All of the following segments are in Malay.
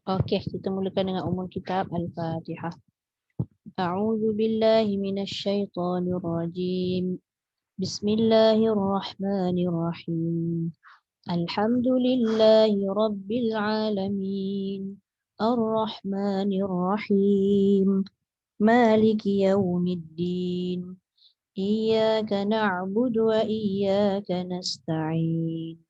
Okey, kita mulakan dengan umul kitab Al-Fatihah. A'udzu billahi minasyaitonir rajim. Bismillahirrahmanirrahim. Alhamdulillahi rabbil alamin. Ar-Rahmanir Rahim. Maliki yaumiddin. Iyyaka na'budu wa iyyaka nasta'in.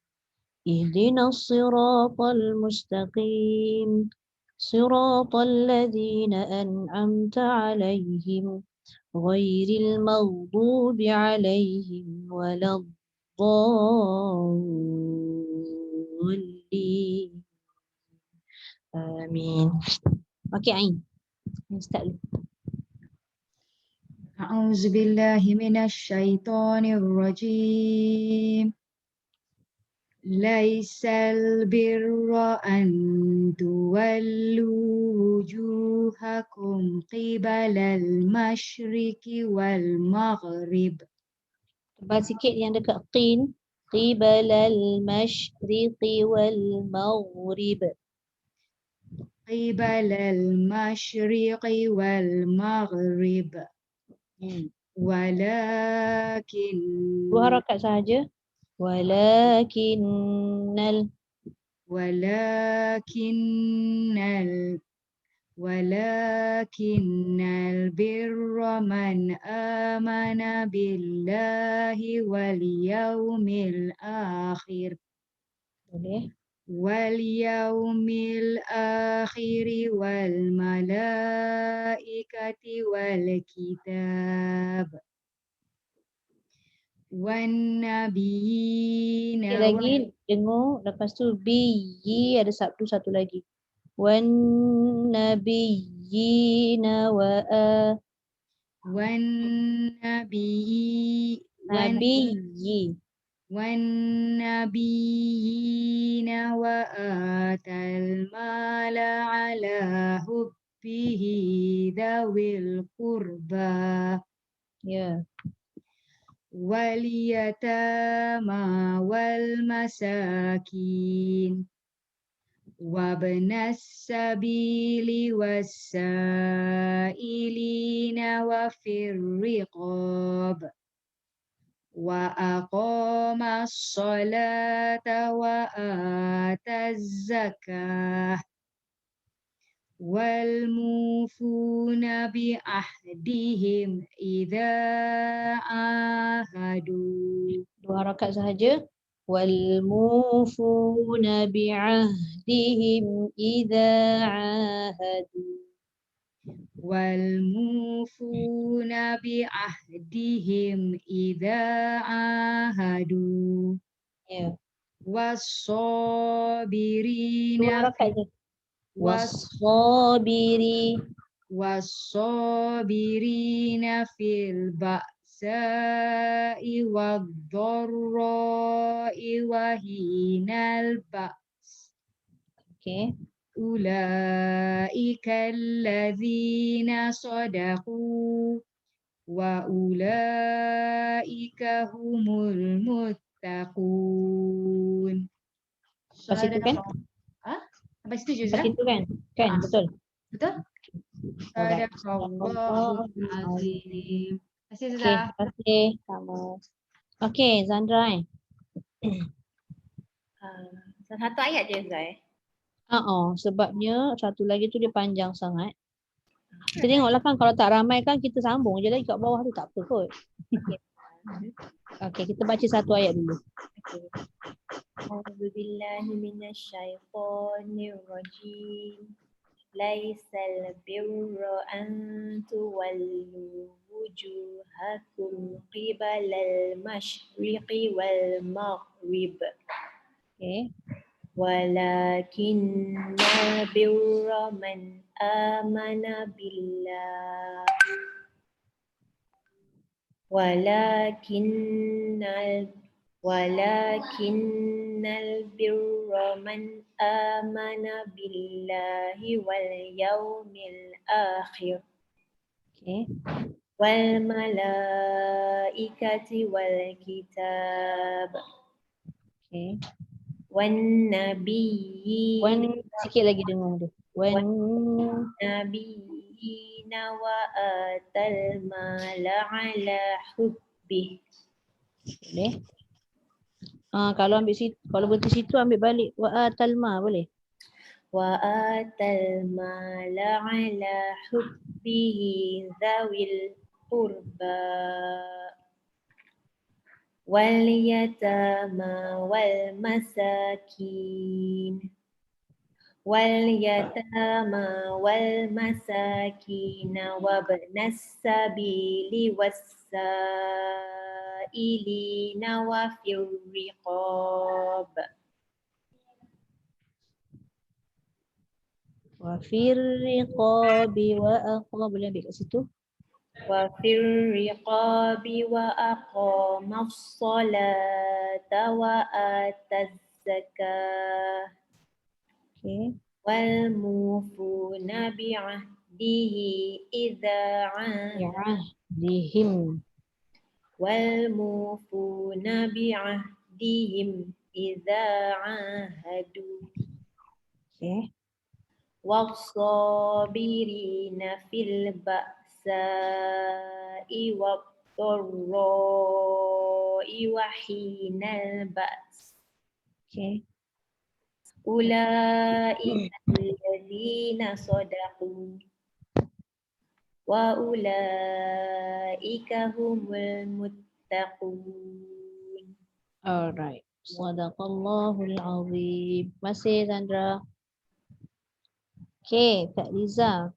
Ihdinas siratal mustaqim. صراط الذين أنعمت عليهم غير المغضوب عليهم ولا الضالين آمين. Okey Ain. Start. أعوذ بالله من الشيطان الرجيم ليس البر أن تولوا وجوهكم قبل المشرق والمغرب Tebal sikit yang dekat qin. Qibalal masyriqi wal maghrib. قبل المشرق والمغرب ولكن Dua harakat sahaja. Walakinnal ولكن البر من آمن بالله واليوم الآخر boleh. والملائكة والكتاب والنبيين Sikit lagi dengar, lepas tu bi ada sabtu satu lagi. Wan nabiyina nabiyyi. والنبيين وآتى المال على حبه ذوي القربى Ya. واليتامى والمساكين وابن السبيل والسائلين وفي الرقاب وأقام الصلاة وآتى الزكاة والموفون بعهدهم إذا عاهدوا. Dua harakat sahaja. Wal mufuna bi'ahdihim idza ahadu. والموفون بعهدهم إذا عاهدوا. Ya. والصابرين Dua harakat je. والصابرين في البأساء والضراء وحين البأس. Okay. أولئك الذين صدقوا وأولئك هم المتقون. Lepas itu kan? Sampai situ je Lepas Zah? itu kan? Kan, betul. Betul? Alright. Sadaqallahul azim. Terima kasih Okay, Zah. terima kasih. Sama. Okay, Zandra. Satu ayat je Zai. Sebabnya satu lagi tu dia panjang sangat. Kita tengoklah kan kalau tak ramai kan kita sambung je lagi kat bawah tu tak apa kot. Okay, kita baca satu ayat dulu. A'udzu billahi minasyaitonir rajim. Laisal birra an tuwallu wujuhakum qibalal masyriqi wal maghrib. Okay. Walakinnal birra man amana billah. Walakinnal birra man amana billahi wal yawmil akhir. Okay. Wal malaikati wal kitab. Okay. wan nabiyyin Wan sikit lagi dengung dia. Wan nabiyina wa atal mala ala hubbih. boleh. Kalau ambil situ, kalau berhenti situ ambil balik wa atal ma boleh. Wa atal mala ala hubbihi zawil qurba wal yatama wal masakin wabnas sabili wassailina wa fir riqab. Wa fir riqabi wa aqwa boleh ambil kat situ. Wa fir riqabi wa aqamas salata wa ataz zakah Okey. wal mufuna bi'ahdihi idza Ya, dihim. wal mufuna bi'ahdihim idza ahadu Okey. was-sabirina fil ba'sa'i wad-dharra'i wa hinal ba's. Okey. Ulaika alladzina sadaqu wa ulaika humul muttaqun. Alright. Sadaqallahul azim. Masih Sandra. Okey, Kak Liza.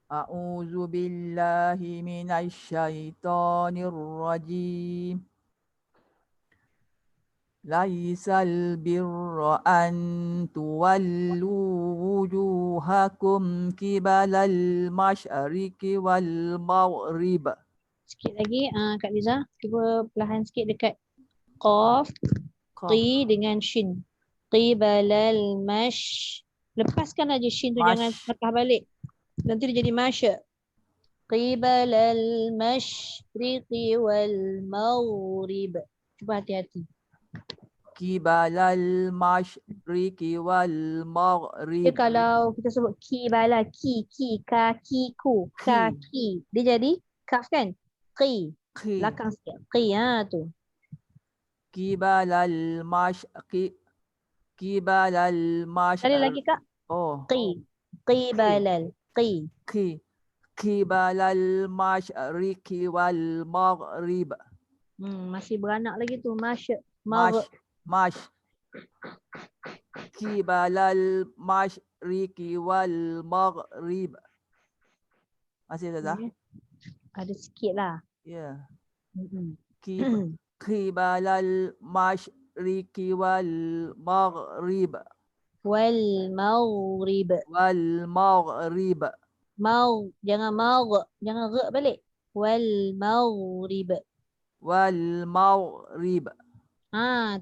A'udzu billahi minasy syaithanir rajim. Laisal birra an tuwallu wujuhakum kibalal masyriqi wal maghrib. Sikit lagi Kak Liza, cuba perlahan sikit dekat qaf, qi dengan shin. Qibalal mash. Lepaskan aja shin tu, jangan patah balik. Nanti dia jadi masya. Qibalal masyriqi wal maghrib. Cuba hati-hati. Kibalal masyriqi wal maghrib. Dia kalau kita sebut qibala, kakiku, kaki. Dia jadi kaf kan? Qi. Belakang sikit. Qi tu. Kibalal masyriqi. Kibalal masyriqi. Sekali lagi Kak. Oh. Qi. Qibalal. Qi. Kibalal masyriqi wal maghrib. Masih beranak lagi tu. Kibalal masyriqi wal maghrib. Masih ada? Ada sikit lah. Ya. Kibalal masyriqi wal maghrib. Wal maghrib. Wal maghrib. Jangan jangan re balik. Wal maghrib. Wal maghrib.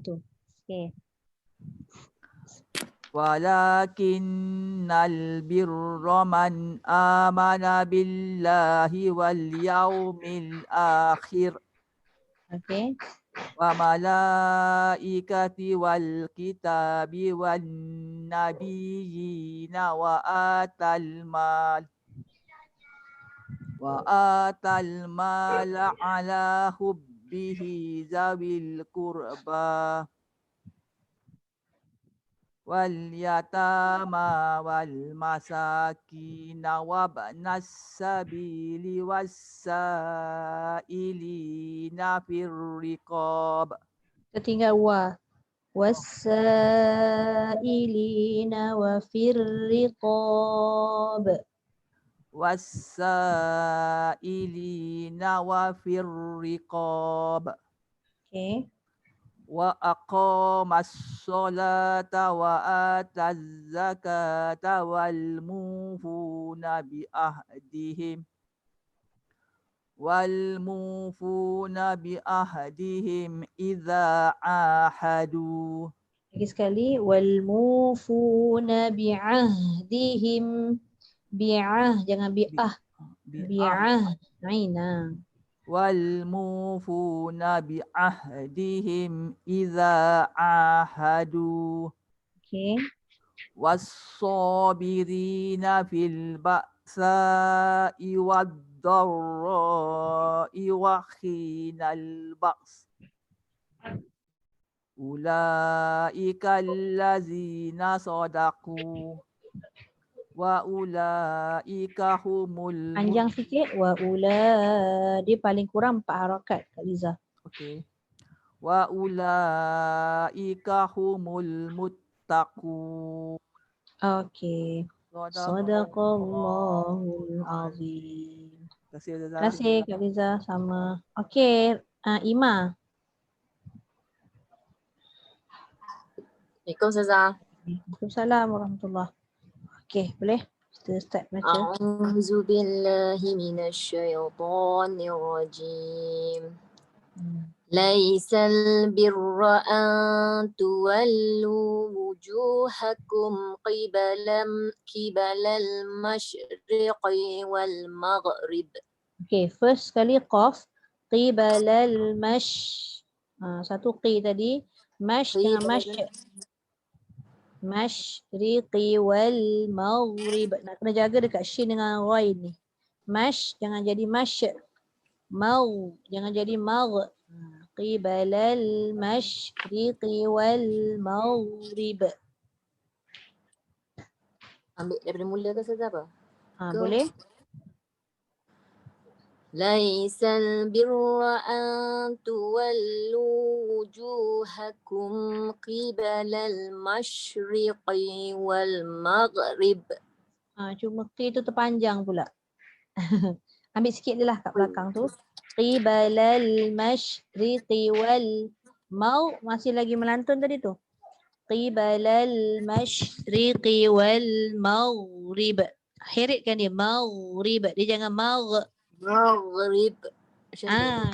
Tu. Okey. Walakinnal birra man amana billahi wal yaumil akhir. Okey. Wa malaikati wal kitabi wan nabiyina wa atal mala ala hubbihi zawil qurba wal yatama wal masakina wabnas sabili wassailina fir riqab. Kita tinggal wa. Wassailina wa fir riqab. Wassailina wa fir riqab. Okey. wa aqamas sholata wa ataz zakata wal mufuna bi ahdihim idza ahadu. Lagi sekali, wal mufuna bi'ahdihim, bi'ah jangan bi'ah, bi'ah, aina. والموفون بعهدهم إذا عاهدوا Okey. والصابرين في البأساء والضراء وحين البأس أولئك الذين صدقوا وأولئك هم Panjang sikit. Wa ula. Dia paling kurang 4 harakat Kak Liza. Okay. وأولئك هم المتقون. Okey. Sadaqallahul azim. Terima kasih Ustazah. Terima kasih Kak Liza. Sama. Okey. Ima. Assalamualaikum Ustazah. Waalaikumsalam warahmatullahi. Okey, boleh? Kita start baca. A'udzu billahi minasyaitonir rajim. Laisal birra an tuwallu wujuhakum qibalal masyriqi wal maghrib. Okey, first sekali qaf. Qibalal satu qi tadi. Mash dengan mash. Masyriqi wal maghrib. Nak kena jaga dekat shin dengan ghain ni. Mash jangan jadi mash. Mau jangan jadi mag. Qibalal masyriqi wal maghrib. Ambil daripada mula ke Ustazah apa? Go. Boleh? Laisal birra an tuwallu wujuhakum qibalal masyriqi wal maghrib. Cuma qi tu terpanjang pula. Ambil sikit je lah kat belakang tu. Qibalal masyriqi wal mau masih lagi melantun tadi tu. Qibalal masyriqi wal maghrib. Heritkan dia maghrib. Dia jangan maghrib.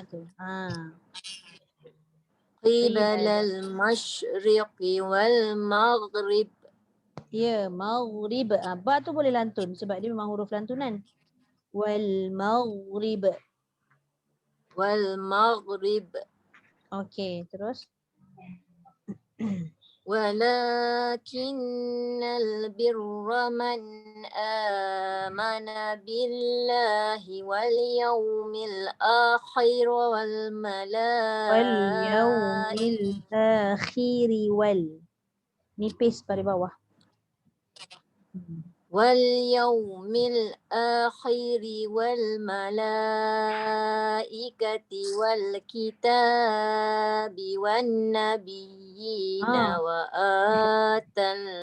Tu. Qibalal masyriqi wal maghrib. Ya, maghrib. Ba tu boleh lantun sebab dia memang huruf lantunan. Wal maghrib. Wal maghrib. Okey, terus. Walakinnal birra man amana billahi wal yawmil akhir wal yawmil akhiri wal. Nipis pada bawah. Wal yawmil akhiri wal malaikati wal kitabi wan nabiyina wa atal.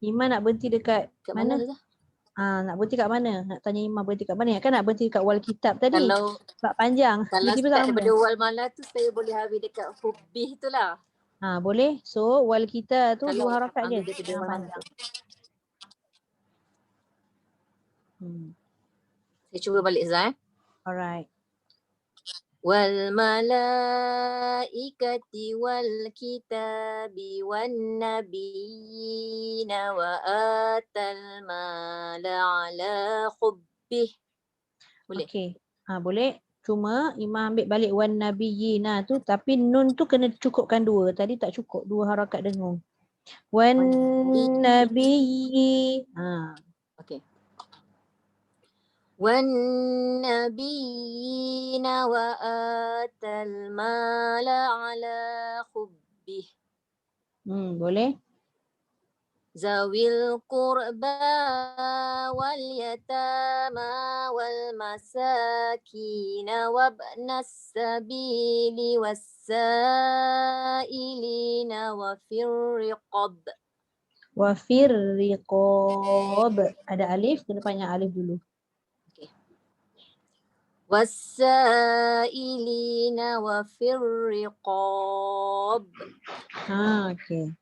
Ima nak berhenti dekat kat mana? Nak berhenti kat mana? Nak tanya Ima berhenti kat mana? Kan nak berhenti kat wal kitab tadi. Kalau sebab panjang. Kalau Tiba-tiba start daripada wal mala tu saya boleh habis dekat hubih tu lah. Boleh. So wal kita tu Kalau 2 harakat je. ambil daripada wal mala tu. Saya cuba balik Zah. Alright. Wal malaikati wal kitabi wan nabiyina wa atal mala ala hubbih. Boleh? Okey. Boleh. Cuma Ima ambil balik wan nabiyina tu tapi nun tu kena cukupkan 2. Tadi tak cukup 2 harakat dengung. Wan nabiyyi. Okey. Wan nabiyina wa atal mala ala hubbih. Boleh? Zawil qurba wal yatama wal masakin wabnas sabili wassailina wa fir riqab. Wa fir riqab. Ada alif, kena panjang alif dulu. Wassailina wa fir riqab. Okey.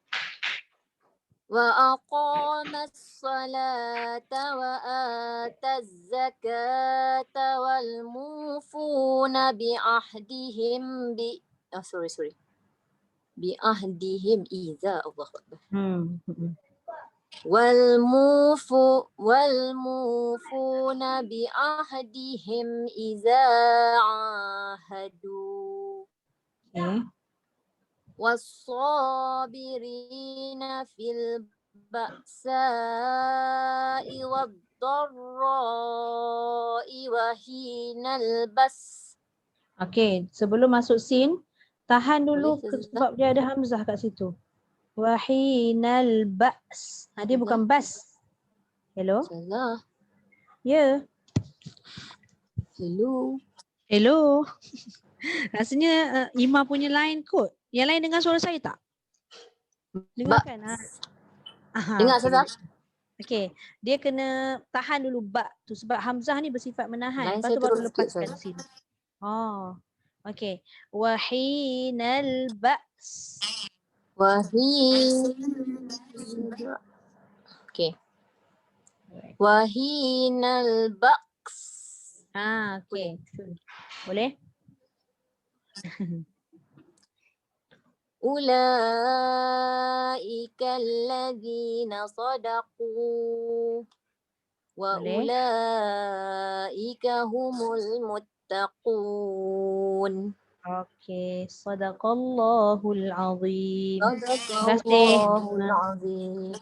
Wa aqamas salata wa ataz zakata wal mufuna bi ahdihim bi bi ahdihim idza Allah akbar. والموفون بعهدهم إذا عاهدوا Okay. والصابرين في البأساء والضراء وحين البأس. Okay, sebelum masuk sin, tahan dulu Boleh, Ustazah? sebab dia ada hamzah kat situ. Wahinal ba's. Dia bukan bas. Hello? Salah. Ya. Hello. Hello. Rasanya Ima punya line kot. Yang lain dengar suara saya tak? Dengar kan? Dengar, okay. Ustazah? Okay. Dia kena tahan dulu ba tu sebab hamzah ni bersifat menahan. Line Lepas saya tu baru turun sikit, lepaskan Ustazah. sin. Oh. Okay. Wahinal ba's. Okay. Wahinal baks. Okay. Boleh? Ulaika alladhina sadaqu wa Boleh. ulaika humul muttaqun. Okay. Sadaqallahul azim. Sadaqallahul azim.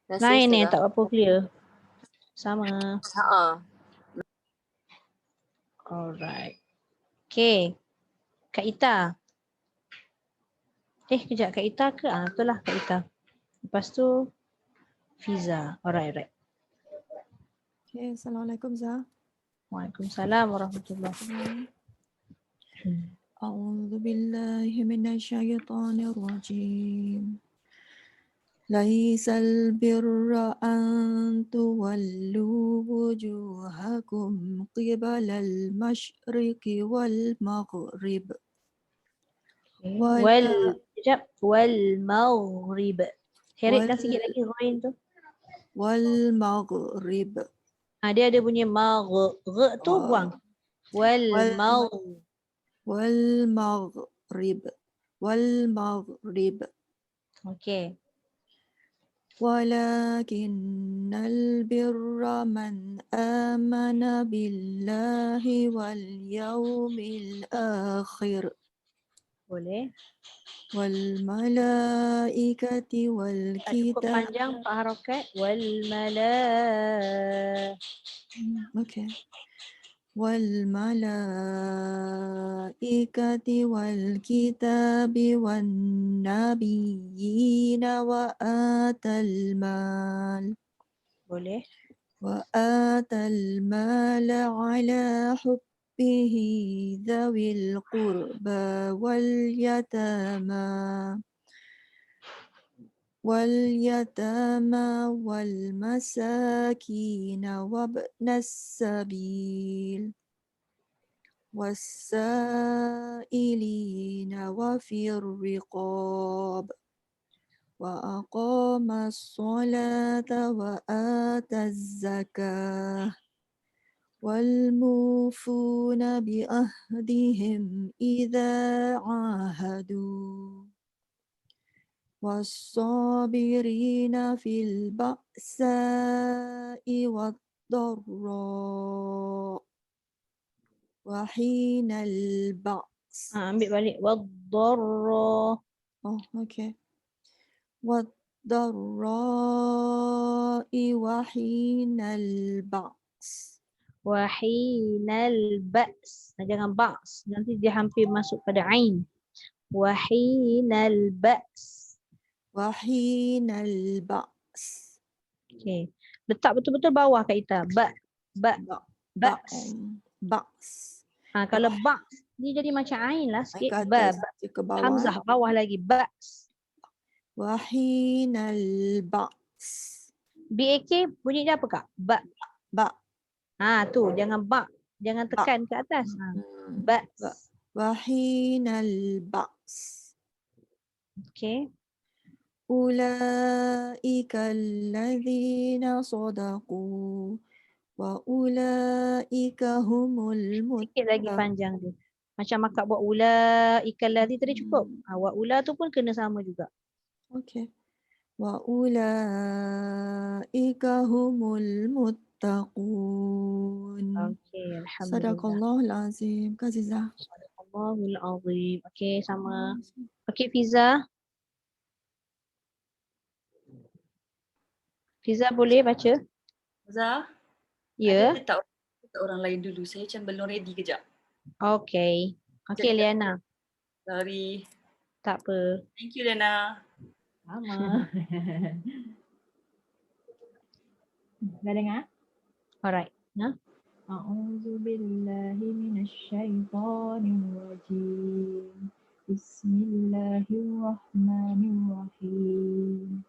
Lain ni tak apa clear. Sama. Alright. Okay. Kak Ita. Kejap. Kak Ita ke? Betul lah Kak Ita. Lepas tu Fiza. Alright. Okay, Assalamualaikum Zah. Waalaikumsalam warahmatullahi wabarakatuh. A'udzu billahi minasyaitonir rajim. Laisal birra an tuwallu wujuhakum qibalal masyriqi wal maghrib. Wal maghrib. Heritlah sikit lagi ghain tu. Wal maghrib. Dia ada bunyi maghrib tu buang. Wal maghrib. Wal maghrib. Okay. Walakinnal birra man amana billahi wal yawmil akhir. Boleh. Wal malaikati wal Tak cukup kitab. panjang 4 harakat. Wal Okay. Wal malaikati wal kitabi wan nabiyina wa atal mal. Boleh. Wa atal mal ala hubbihi dhawil qurba wal yatama wal masakin wabnas sabil wasailina wa fir riqab wa aqamas salata wa ataz zakah wal mufuna bi ahdihim idza ahadu والصابرين في البأساء والضراء وحين البأس. Ambil balik. Waddarra. Oh, okay. والضراء وحين البأس. Wahinal ba's. Jangan ba's. Nanti dia hampir masuk pada ain. Wahinal ba's. Wahinal ba's. Okay. Letak betul-betul bawah Kak Ita. Ba's. Kalau ba's ni jadi macam ain lah sikit. Hamzah bawah lagi. Ba's. Wahinal ba's. BAK bunyi dia apa Kak? Ba. Tu jangan ba. Jangan tekan ke atas. Ba's. Wahinal ba's. Okay. Ulaika alladzina sadaqu wa ulaika humul muttaqun. Sikit lagi panjang dia. Macam Makak buat ulaika allazi tadi cukup. Wa ula tu pun kena sama juga. Okay. وأولئك هم المتقون. Okey, alhamdulillah. Sadaqallahul azim. Kak Aziza. Allahul azim. Okey, sama. Okey, Fiza. Fiza boleh baca? Zah, Ya. ada letak orang lain dulu. Saya macam belum ready kejap. Okey. Okey, Sekejap. Liana. Sorry. Tak apa. Thank you, Lena. Sama. Dah dengar? Alright. Ha? A'udzu billahi minasyaitonir rajim. Bismillahirrahmanirrahim.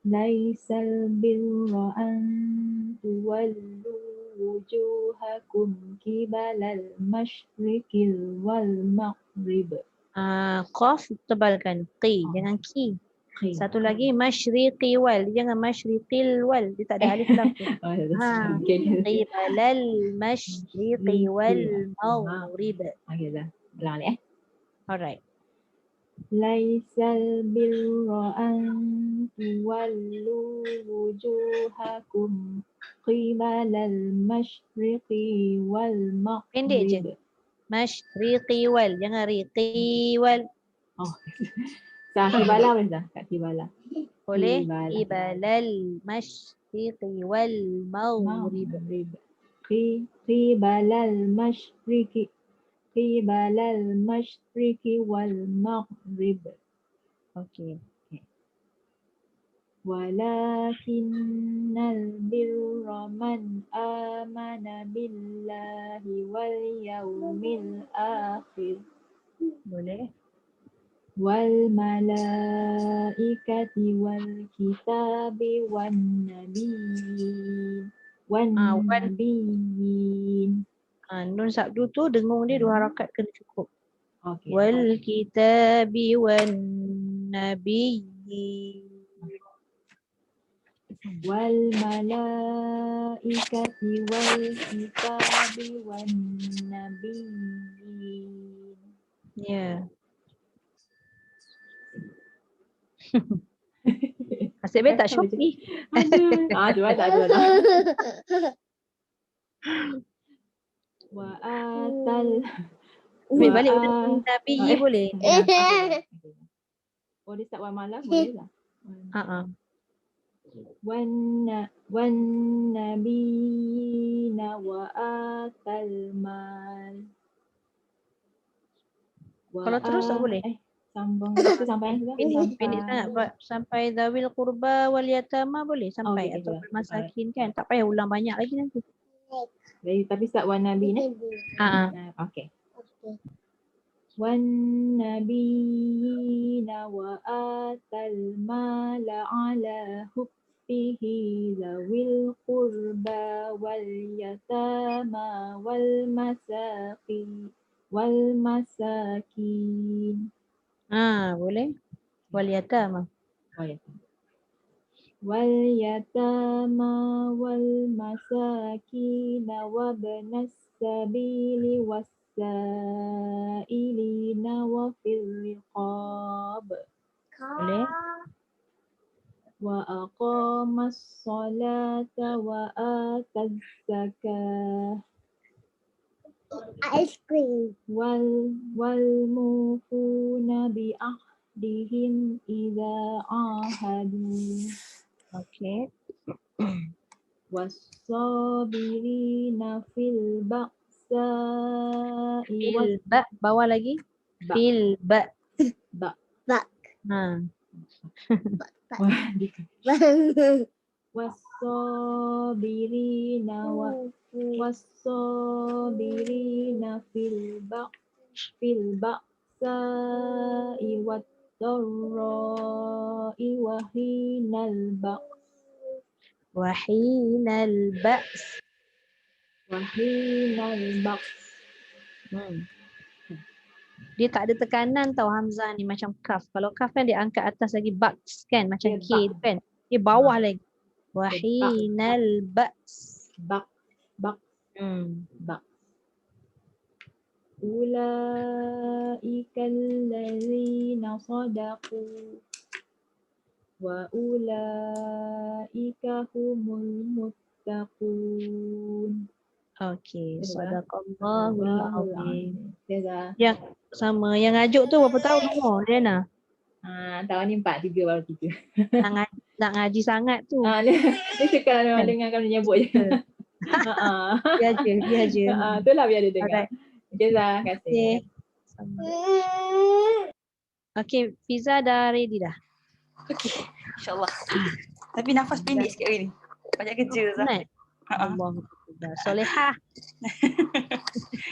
Laisal birra an tuwallu wujuhakum kibalal masyriqil wal maghrib. Qaf tebalkan. Qi. Jangan ki. Satu lagi masyriqi wal. Jangan masyriqil wal. Dia tak ada alif lam tu. Qibalal masyriqi wal maghrib. Okey dah. Ulang balik Alright. Laisal birra an tuwallu wujuhakum qibalal masyriqi wal Pendek je. maghrib. Masyriqi wal. Jangan riqi wal. Oh. Sah Kibala boleh dah? Kat Kibala. Boleh? Qibala. Qibalal masyriqi wal maghrib. Qibalal masyriqi. Qibalal masyriqi wal maghrib. Okey. Walakinnal birra man amana billahi wal yawmil akhir Boleh? wal malaikati wal kitabi wan nabiyyin wan. Nun sabdu tu dengung dia 2 harakat kena cukup. Okay. Wal kitabi wan nabiyyin. Wal malaikati wal kitabi wan nabiyyin. Ya. Asyik baik tak Shopee. Cuba tak ada dah. Wa atal. Ambil balik nabiyyi boleh. Oh dia start wa malam boleh lah. Wan nabiyina wa atal mal. Kalau terus tak boleh. Sambung itu sampai Pendek sangat. Sampai dawil qurba wal yatama boleh sampai Okay, atau boleh. masakin kan. Tak payah ulang banyak lagi nanti. Tapi start wan nabi ni. Okay. Wan nabiyina wa atal mala ala hubbihi zawil qurba wal yatama wal masakin. Boleh. Wal yatama. Wal yatama wal masakin wa ibnas sabili was-sa'ilina wa fil riqab. Boleh. Wa aqamas salata wa ataz zakah. Ice cream. Wal mufuna bi ahdihim idza ahadu. Okey. Was-sabirina fil ba'sa'i Fil ba. Bawah lagi. Fil ba. Was-sabirina fil ba'sa'i wad-dharra'i wa hinal ba's. Wahinal ba's. Dia tak ada tekanan tau Hamzah ni macam kaf. Kalau kaf kan dia angkat atas lagi ba's kan macam K tu kan. Dia bawah lagi. Wahinal ba's. allazina sadaqu wa ulaika humul muttaqun. Okey, Betul tak? sadaqallahul Allahul azim. azim. Dah. Yang sama, yang ngajuk tu berapa tahun umur Diana? Tahun ni 4, 3 baru 3. Nak ngaji sangat tu. Dia suka dengan kami nyebut je. Biar je. Itulah biar dia dengar. Alright. Okay, Zah. Terima kasih. Okay. Okay, Fiza dah ready dah? Okey, insyaAllah. Tapi nafas pendek sikit hari ni. Banyak kerja Zah. Penat? Allah. Solehah.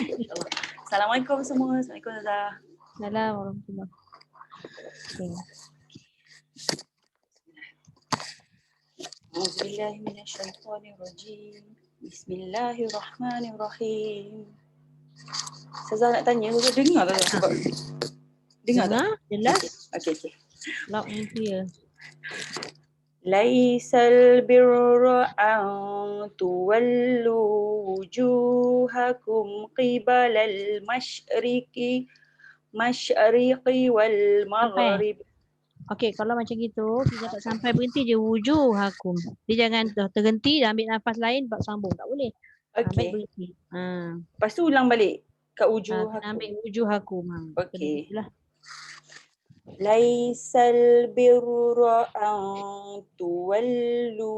InsyaAllah. Assalamualaikum semua. Assalamualaikum Zah. Assalamualaikum warahmatullahi wabarakatuh. A'udzubillahi minasyaitonirrajim. Bismillahirrahmanirrahim. Ustazah nak tanya, Ustazah dengar tak? Dengar tak? Jelas? Okey. Loud and clear. Laisal birra an tuwallu wujuhakum qibalal masyriqi wal maghrib. Okey, kalau macam gitu, Fiza tak sampai berhenti je wujuh hakum. Dia jangan terhenti, dah ambil nafas lain, buat sambung. Tak boleh. Ambil Okey. berhenti. Lepas tu ulang balik kat wujuhakum. Kena ambil wujuh hakum. Okey. Lah. Laisal birra an tuwallu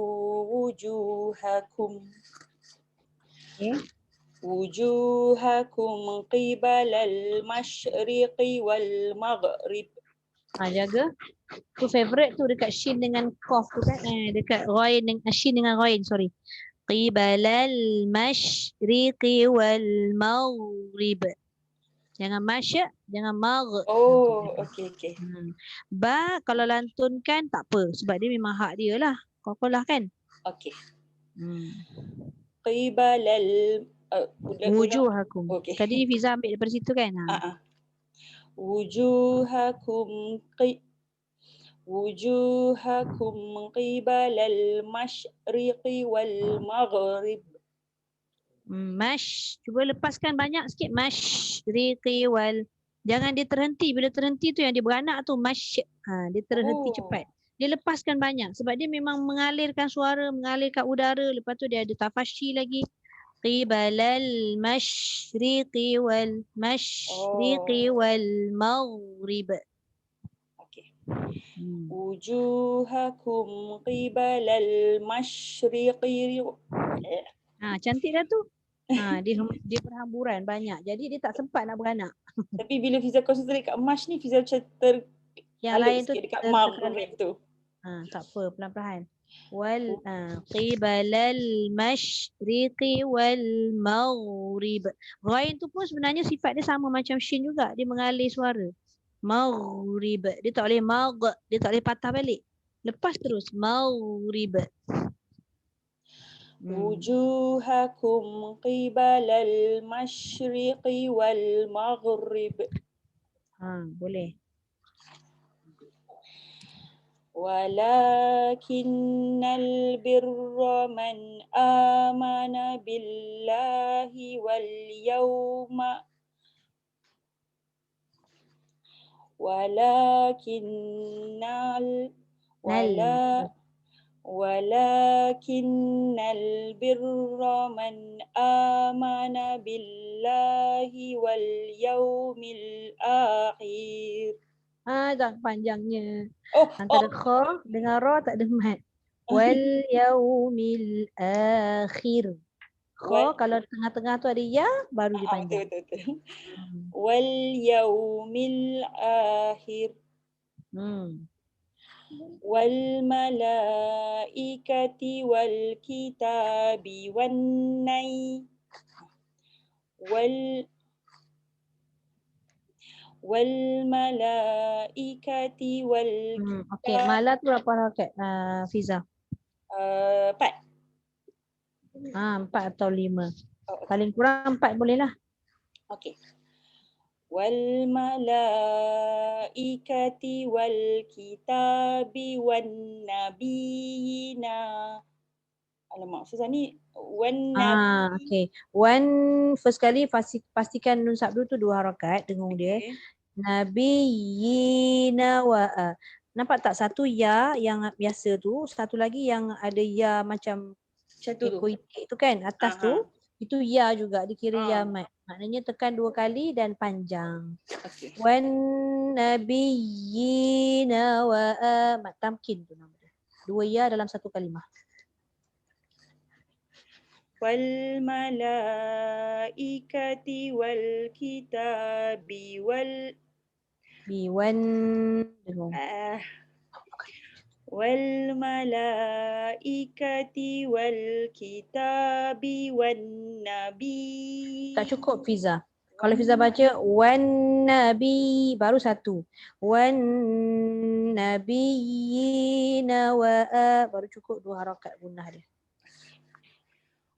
wujuhakum. Okay. Wujuhakum qibalal masyriqi wal maghrib. Jaga. Tu favorite tu dekat shin dengan qaf tu kan. Dekat ghain dengan shin dengan ghain, sorry. Qibalal masyriqi wal maghrib. Jangan masya, jangan magh. Oh, okey. Ba kalau lantunkan tak apa sebab dia memang hak dia lah. Qalqalah kan? Okey. Qibalal wujuhakum. Okey. Tadi Fiza ambil daripada situ kan? Wujuhakum qibalal masyriqi wal maghrib. Cuba lepaskan banyak sikit. Masyriqi wal. Jangan dia terhenti. Bila terhenti tu yang dia beranak tu dia terhenti cepat. Dia lepaskan banyak sebab dia memang mengalirkan suara, mengalirkan udara. Lepas tu dia ada tafashi lagi. Qibalal masyriqi wal maghrib. Okey. Wujuhakum qibalal masyriqi. Cantik dah tu. Dia perhamburan banyak. Jadi dia tak sempat nak beranak. Tapi bila Fiza concentrate kat mash ni, Fiza macam yang lain tu dekat maghrib tu. Tak apa, pelan-pelan. Qibalal masyriqi wal maghrib. Ghain tu pun sebenarnya sifat dia sama macam shin juga. Dia mengalir suara. Maghrib. Dia tak boleh dia tak boleh patah balik. Lepas terus maghrib. Wujuhakum qibalal masyriqi wal maghrib. Boleh. Walakinnal birra man amana billahi wal yawma walakinnal birra man amana billahi wal yawmil akhir. Dah panjangnya. Antara kha dengan ra tak ada mat. Wal yaumil akhir. Kha kalau tengah-tengah tu ada ya baru dia panjang. Betul. Wal yaumil akhir. Wal malaikati wal kitabi wan nay. Wal malaikati wal Okey, mala tu berapa harakat Fiza? 4. 4 atau 5. Paling kurang 4 boleh lah. Okey. Wal malaikati wal kitabi wan nabiyina. Alamak, Ustazah ni wan nabi. Okey. Wan first kali pastikan nun sabdu tu 2 harakat dengung dia. Nabiyina wa nampak tak satu ya yang biasa tu, satu lagi yang ada ya macam Macam tu tu. ekor itik tu kan atas tu, itu ya juga dikira ya mat. Maknanya tekan 2 kali dan panjang. Okey. Wan nabiyina wa mat tamkin tu nama dia. 2 ya dalam satu kalimah. Wal malaikati wal kitabi wal Biwan dengung. wal malaikati wal kitabi wan nabi. Tak cukup Fiza. Kalau Fiza baca wan nabi baru satu. Wan nabiyina wa baru cukup 2 harakat gunnah dia.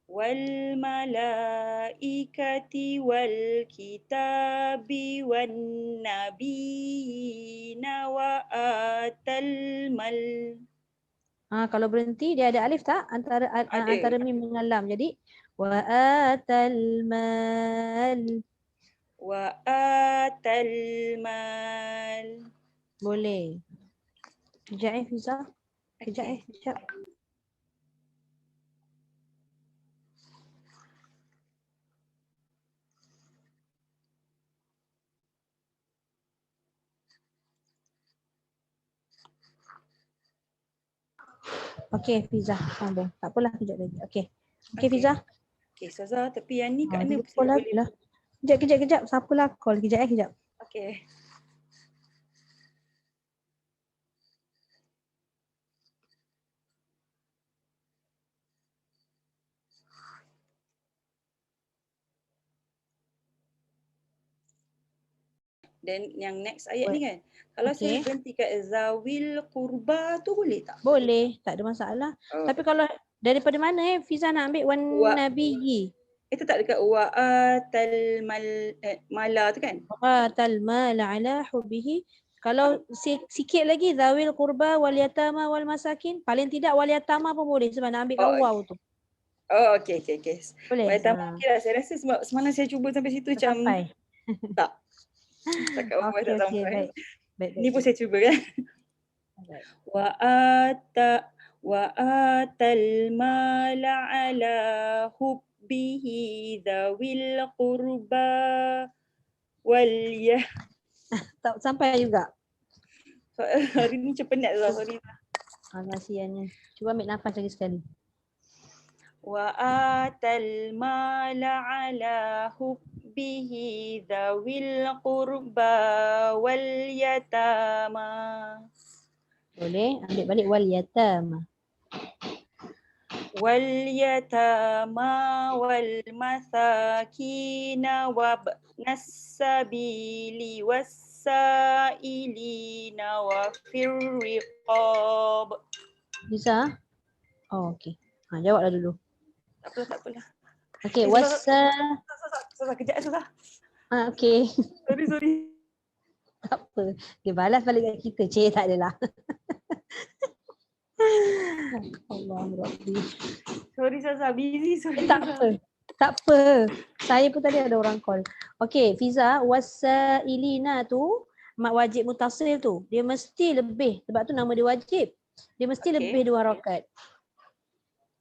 Wal malaikati wal kitabi wan nabiyina wa atal mal. Kalau berhenti dia ada alif tak antara Ada. antara mim dengan lam. Jadi wa atal mal. Wa atal mal. Boleh. Kejap Fiza. Kejap kejap. Okey Fiza, sambung. Tak apalah kejap lagi. Okey. Okey Fiza. Okey Ustazah, tapi yang ni kat mana Dia call lagi lah. Kejap. Siapalah call. Kejap. Okey. Dan yang next ayat ni kan, kalau saya berhenti kat zawil qurba tu boleh tak? Boleh, tak ada masalah. Tapi kalau daripada mana Fiza nak ambil wan nabiyyi? Itu tak dekat wa atal mala tu kan? Wa atal mala ala hubbihi. Kalau sikit lagi zawil qurba wal yatama wal masakin, paling tidak wal yatama pun boleh sebab nak ambil kat waw tu. Oh okey. Boleh. Wal yatama okeylah. Saya rasa semalam saya cuba sampai situ macam sampai. Tak. Cakap apa tak sampai. Baik. Ni pun saya cuba kan. Wa atal mala ala hubbihi dzawil qurba wal Tak sampai juga. Hari ni macam penat lah, sorry. Kasihannya. Cuba ambil nafas lagi sekali. Wa atal mala ala hubbihi dzawil qurba wal yatama. Boleh, ambil balik wal yatama. Wal yatama wal masakina wabnas sabili wassailina wa firriqab. Bisa? Oh okey. Jawablah dulu. Tak apalah. Okey, wassa. Kejap Susah. Okey. Sorry. Tak apa. Dia balas balik kat kita. Tak adalah. Allah Rabbi. Sorry Sasa, busy. Sorry. Tak apa. Saya pun tadi ada orang call. Okey, Fiza, wassailina tu mak wajib mutasil tu. Dia mesti lebih. Sebab tu nama dia wajib. Dia mesti lebih 2 harakat.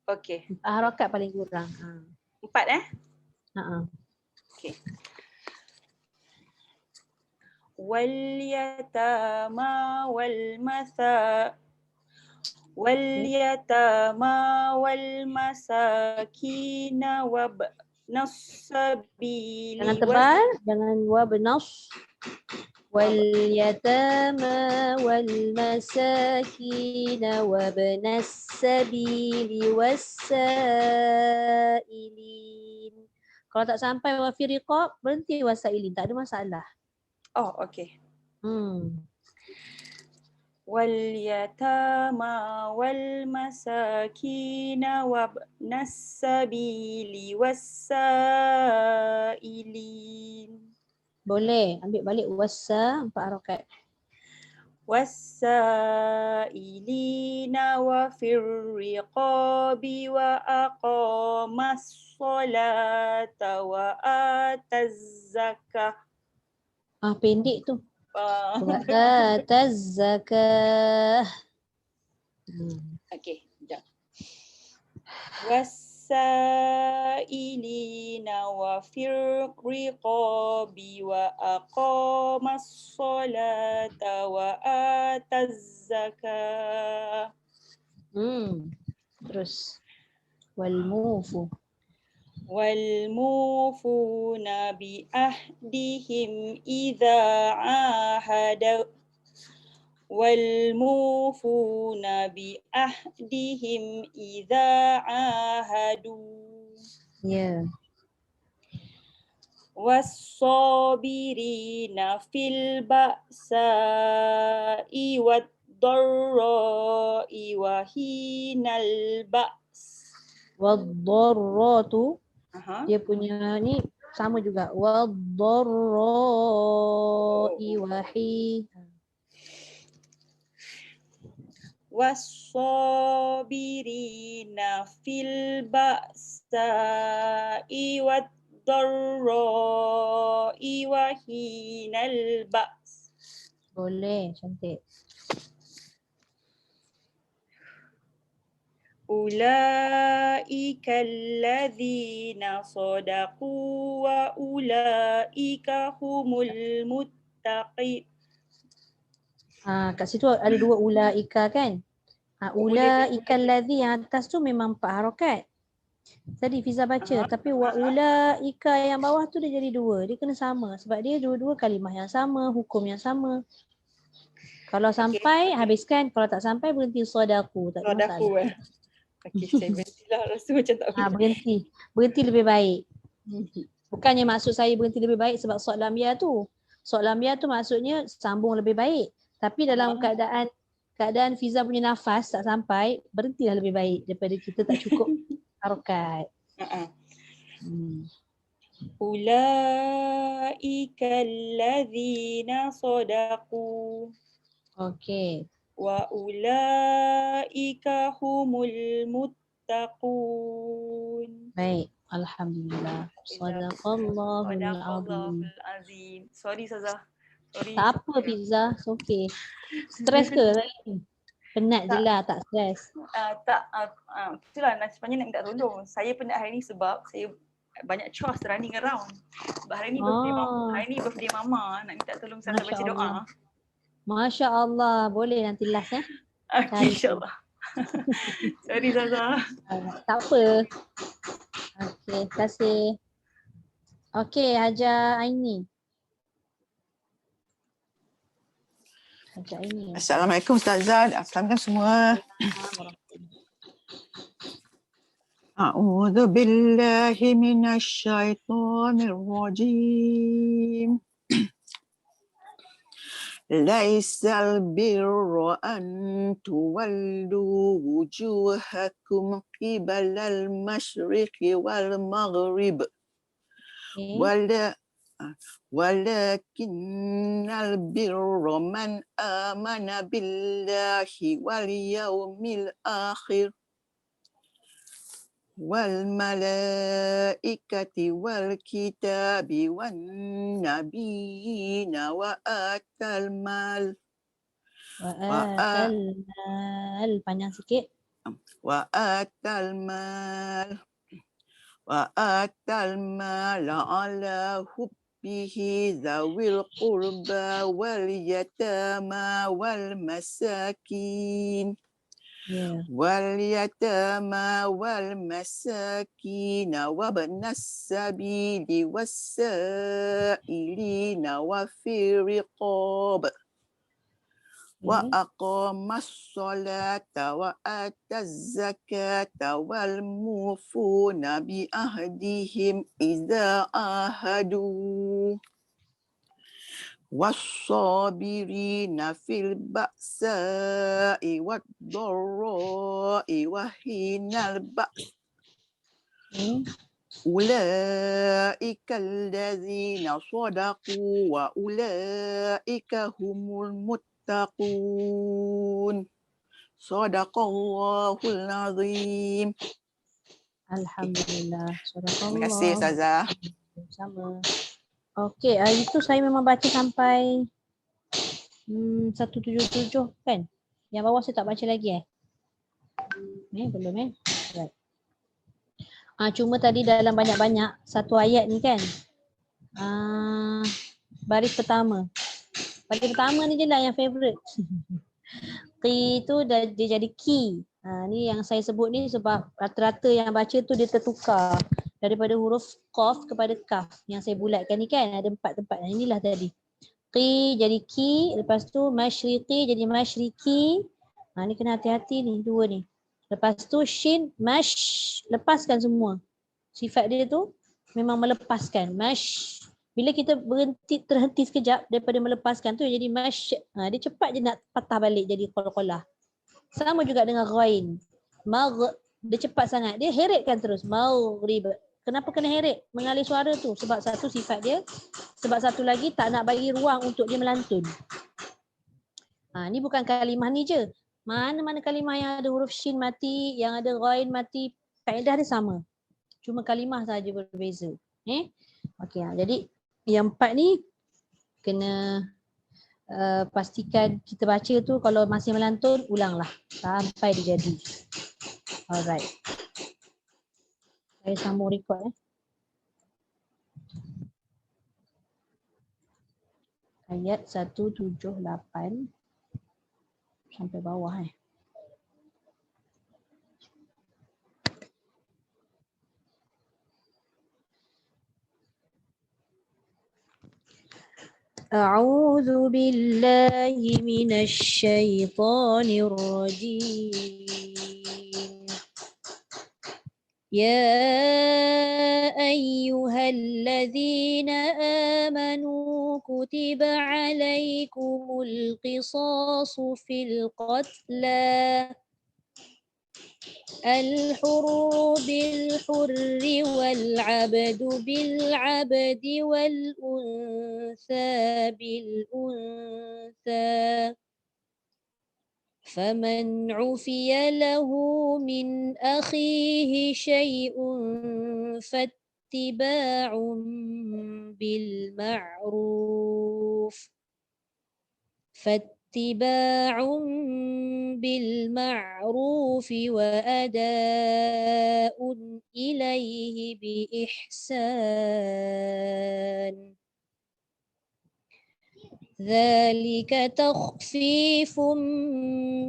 Okey. 4 harakat paling kurang. 4 Okey. Wal yatama wal masakina wabnas sabili. Jangan tebal, jangan wabnas. Wal yatama wal masakina wabnas sabili wassailin. Kalau tak sampai wa fi riqab, berhenti wasailin, tak ada masalah. Oh, okey. Wal yatama wal masakina wabnas sabili wassailin. Boleh, ambil balik wassa 4 harakat. Wassailina wa firriqabi wa aqamas salata wa ataz zakah. Pendek tu. Ah. Wa ataz zakah. Okey, sekejap. Wasailina wa fir riqabi wa aqamas salata wa ataz zakah. Terus wal mufu. والموفون بعهدهم إذا عاهدوا والموفون بعهدهم إذا عاهدوا Ya. والصابرين في البأساء والضراء وحين البأس. Waddarratu. Aha. Dia punya ni sama juga. Waddarra'i wahi. والصابرين في البأساء والضراء وحين البأس. Boleh, cantik. أولئك الذين صدقوا وأولئك هم المتقين. Kat situ ada dua ulaika kan? Ulaika allazi yang atas tu memang 4 harakat. Tadi Fiza baca, tapi wa ulaika yang bawah tu dia jadi 2. Dia kena sama sebab dia dua-dua kalimah yang sama, hukum yang sama. Kalau sampai habiskan, kalau tak sampai berhenti sodaku, tak ada masalah. Sodaku Okey, saya berhentilah, rasa macam tak boleh. Berhenti lebih baik. Bukannya maksud saya berhenti lebih baik sebab soal lamia tu. Soal lamia tu maksudnya sambung lebih baik. Tapi dalam keadaan Fiza punya nafas tak sampai, berhentilah lebih baik daripada kita tak cukup harokat. Ulaika allazina sadaqu. Okey. Wa ulaika humul muttaqun. Baik, alhamdulillah. Sadaqallahul azim. Sorry Saza. Sorry. Tak apa Fiza, okey. Stres ke hari ni? Penat je lah, tak stres. Itulah sebenarnya nak minta tolong. Saya penat hari ni sebab saya banyak chores running around. Sebab hari ni birthday mama. Nak minta tolong Saza baca doa. Masya Allah, boleh nanti last Okay, insyaAllah. Sorry Zaza. Tak apa. Okey, terima kasih. Okey, Hajar Aini. Hajar Aini. Assalamualaikum Ustazah. Assalamualaikum semua. A'udzu billahi minasy syaithanir rajim. Laisal birra an tuwallu wujuhakum qibalal masyriqi wal maghrib. Walakinnal birra man amana billahi wal yawmil akhir wal malaikati wal kitabi wan nabiyina wa atal mal panjang sikit. Wa atal mal ala hubbihi zawil qurba wal yatama wal masakin. واليتامى والمساكين وابن السبيل والسائلين وفي الرقاب وأقام الصلاة وآتى الزكاة والموفون بعهدهم إذا عاهدوا والصابرين في البأساء والضراء وحين البأس أولئك الذين صدقوا وأولئك هم المتقون صدق الله العظيم. Alhamdulillah. Terima kasih Ustazah. Sama. Okey, itu saya memang baca sampai 177 kan? Yang bawah saya tak baca lagi belum Right. Cuma tadi dalam banyak-banyak satu ayat ni kan. Baris pertama. Baris pertama ni je lah yang favourite. Qi tu dia jadi ki. Ni yang saya sebut ni sebab rata-rata yang baca tu dia tertukar daripada huruf qaf kepada kaf yang saya bulatkan ni kan, ada 4 tempat. Inilah tadi. Qi jadi ki, lepas tu masyriqi jadi masyriki. Ni kena hati-hati ni dua ni. Lepas tu shin mash, lepaskan semua. Sifat dia tu memang melepaskan. Mash. Bila kita terhenti sekejap daripada melepaskan tu jadi mash. Dia cepat je nak patah balik jadi qalqalah. Sama juga dengan ghain. Dia cepat sangat. Dia heretkan terus. Maghrib. Kenapa kena heret? Mengalih suara tu. Sebab satu sifat dia. Sebab satu lagi tak nak bagi ruang untuk dia melantun. Ni bukan kalimah ni je. Mana-mana kalimah yang ada huruf shin mati, yang ada ghain mati, kaedah dia sama. Cuma kalimah saja berbeza. Okey, jadi yang 4 ni kena pastikan kita baca tu kalau masih melantun, ulanglah sampai dia jadi. Alright. Saya sambung record Ayat 178 sampai bawah A'udzu billahi minasy syaithanir rajim. Ya ayyuhalladzina amanu kutiba alaikumul qisasu fil qatla الحر بالحر والعبد بالعبد والأنثى بالأنثى فمن عفي له من أخيه شيء فاتباع بالمعروف وأداء إليه بإحسان ذلك تخفيف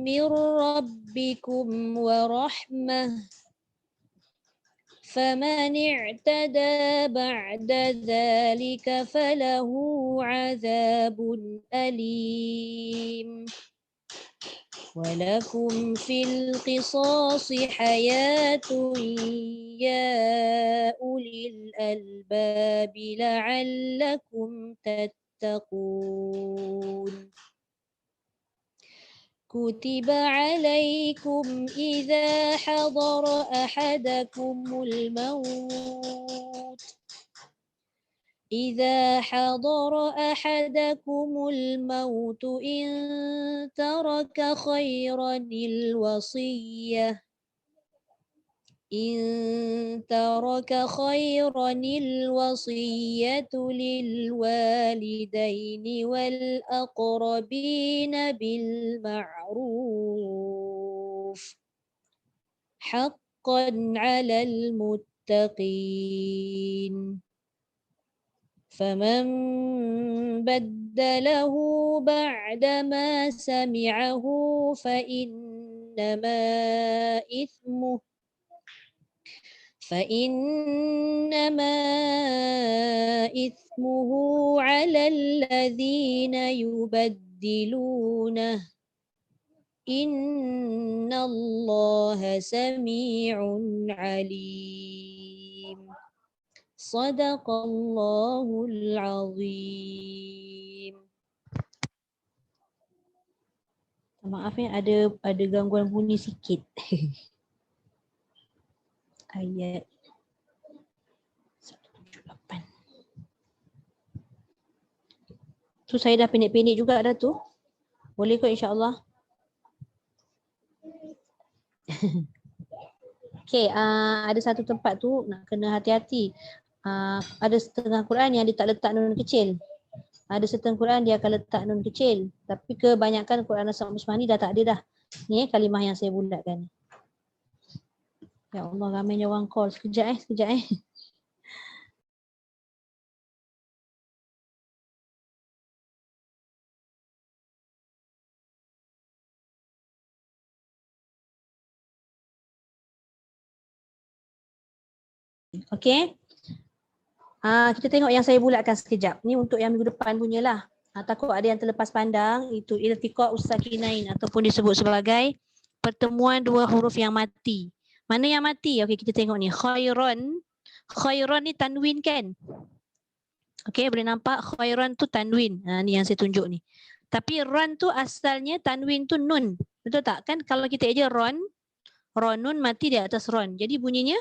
من ربكم ورحمة فمن اعتدى بعد ذلك فله عذاب أليم ولكم في القصاص حياة يا أولي الألباب لعلكم تتقون كتب عليكم إذا حضر أحدكم الموت إن ترك خيرا الوصية للوالدين والأقربين بالمعروف حقا على المتقين فمن بدله بعدما سمعه فإنما إثمه على الذين يبدلونه إن الله سميع عليم صدق الله العظيم. Maaf ada gangguan bunyi sikit. Ayat 178. Tu saya dah pendek-pendek juga dah tu. Boleh kot insya-Allah. Okey, ada satu tempat tu nak kena hati-hati. ada setengah Quran yang dia tak letak nun kecil. Ada setengah Quran dia akan letak nun kecil. Tapi kebanyakan Quran Asal Usmani dah tak ada dah. Ni kalimah yang saya bulatkan. Ya Allah, ramainya orang call. Sekejap. Okey. Kita tengok yang saya bulatkan sekejap. Ni untuk yang minggu depan punya lah. Takut ada yang terlepas pandang. Itu iltiqa usakinain ataupun disebut sebagai pertemuan dua huruf yang mati. Mana yang mati? Okey, kita tengok ni. Khairon. Khairon ni tanwin kan? Okey, boleh nampak khairon tu tanwin. Ni yang saya tunjuk ni. Tapi ron tu asalnya tanwin tu nun. Betul tak? Kan kalau kita eja ron nun mati di atas ron. Jadi bunyinya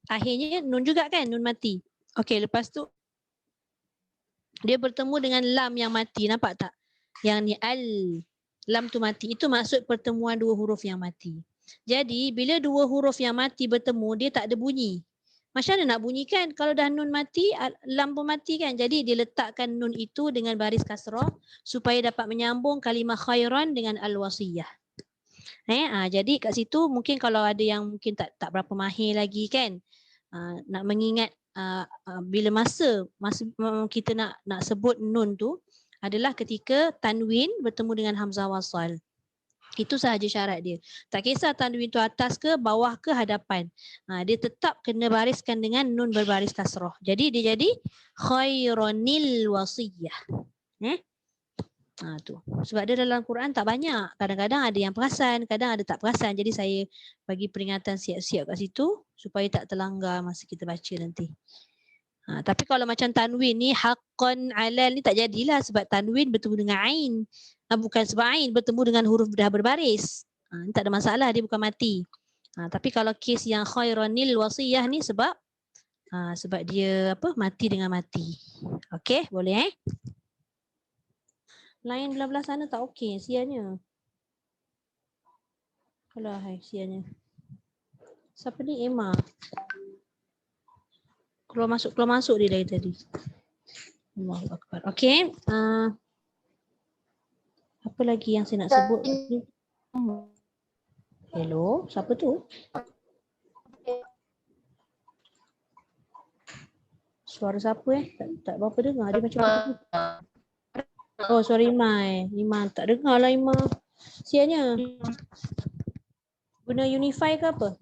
akhirnya nun juga kan? Nun mati. Okey, lepas tu dia bertemu dengan lam yang mati. Nampak tak? Yang ni al. Lam tu mati. Itu maksud pertemuan dua huruf yang mati. Jadi bila dua huruf yang mati bertemu, dia tak ada bunyi. Macam mana nak bunyikan? Kalau dah nun mati, lam pun mati kan? Jadi dia letakkan nun itu dengan baris kasrah supaya dapat menyambung kalimah khairan dengan al-wasiyah. Jadi kat situ mungkin kalau ada yang mungkin tak berapa mahir lagi kan, nak mengingat bila masa kita nak sebut nun tu adalah ketika tanwin bertemu dengan hamzah wasal. Itu sahaja syarat dia. Tak kisah tanwin tu atas ke bawah ke hadapan. Dia tetap kena bariskan dengan nun berbaris kasrah. Jadi dia jadi khairanil wasiyah. Tu. Sebab dia dalam Quran tak banyak. Kadang-kadang ada yang perasan, kadang ada tak perasan. Jadi saya bagi peringatan siap-siap kat situ supaya tak terlanggar masa kita baca nanti. Tapi kalau macam tanwin ni haqqan alal ni tak jadilah sebab tanwin bertemu dengan ain. Bukan sebab ain bertemu dengan huruf dah berbaris. Tak ada masalah, dia bukan mati. Tapi kalau kes yang khairanil wasiyah ni sebab dia mati dengan mati. Okey, boleh Lain belah-belah sana tak okey, sianya. Alah, sianya. Siapa ni? Emma. Keluar masuk dia dari tadi. Allahu Akbar. Okey. Apa lagi yang saya nak sebut? Hello, siapa tu? Suara siapa Tak berapa dengar. Dia macam apa? Oh, suara Iman. Iman tak dengar lah Iman. Sianya. Guna Unify ke apa?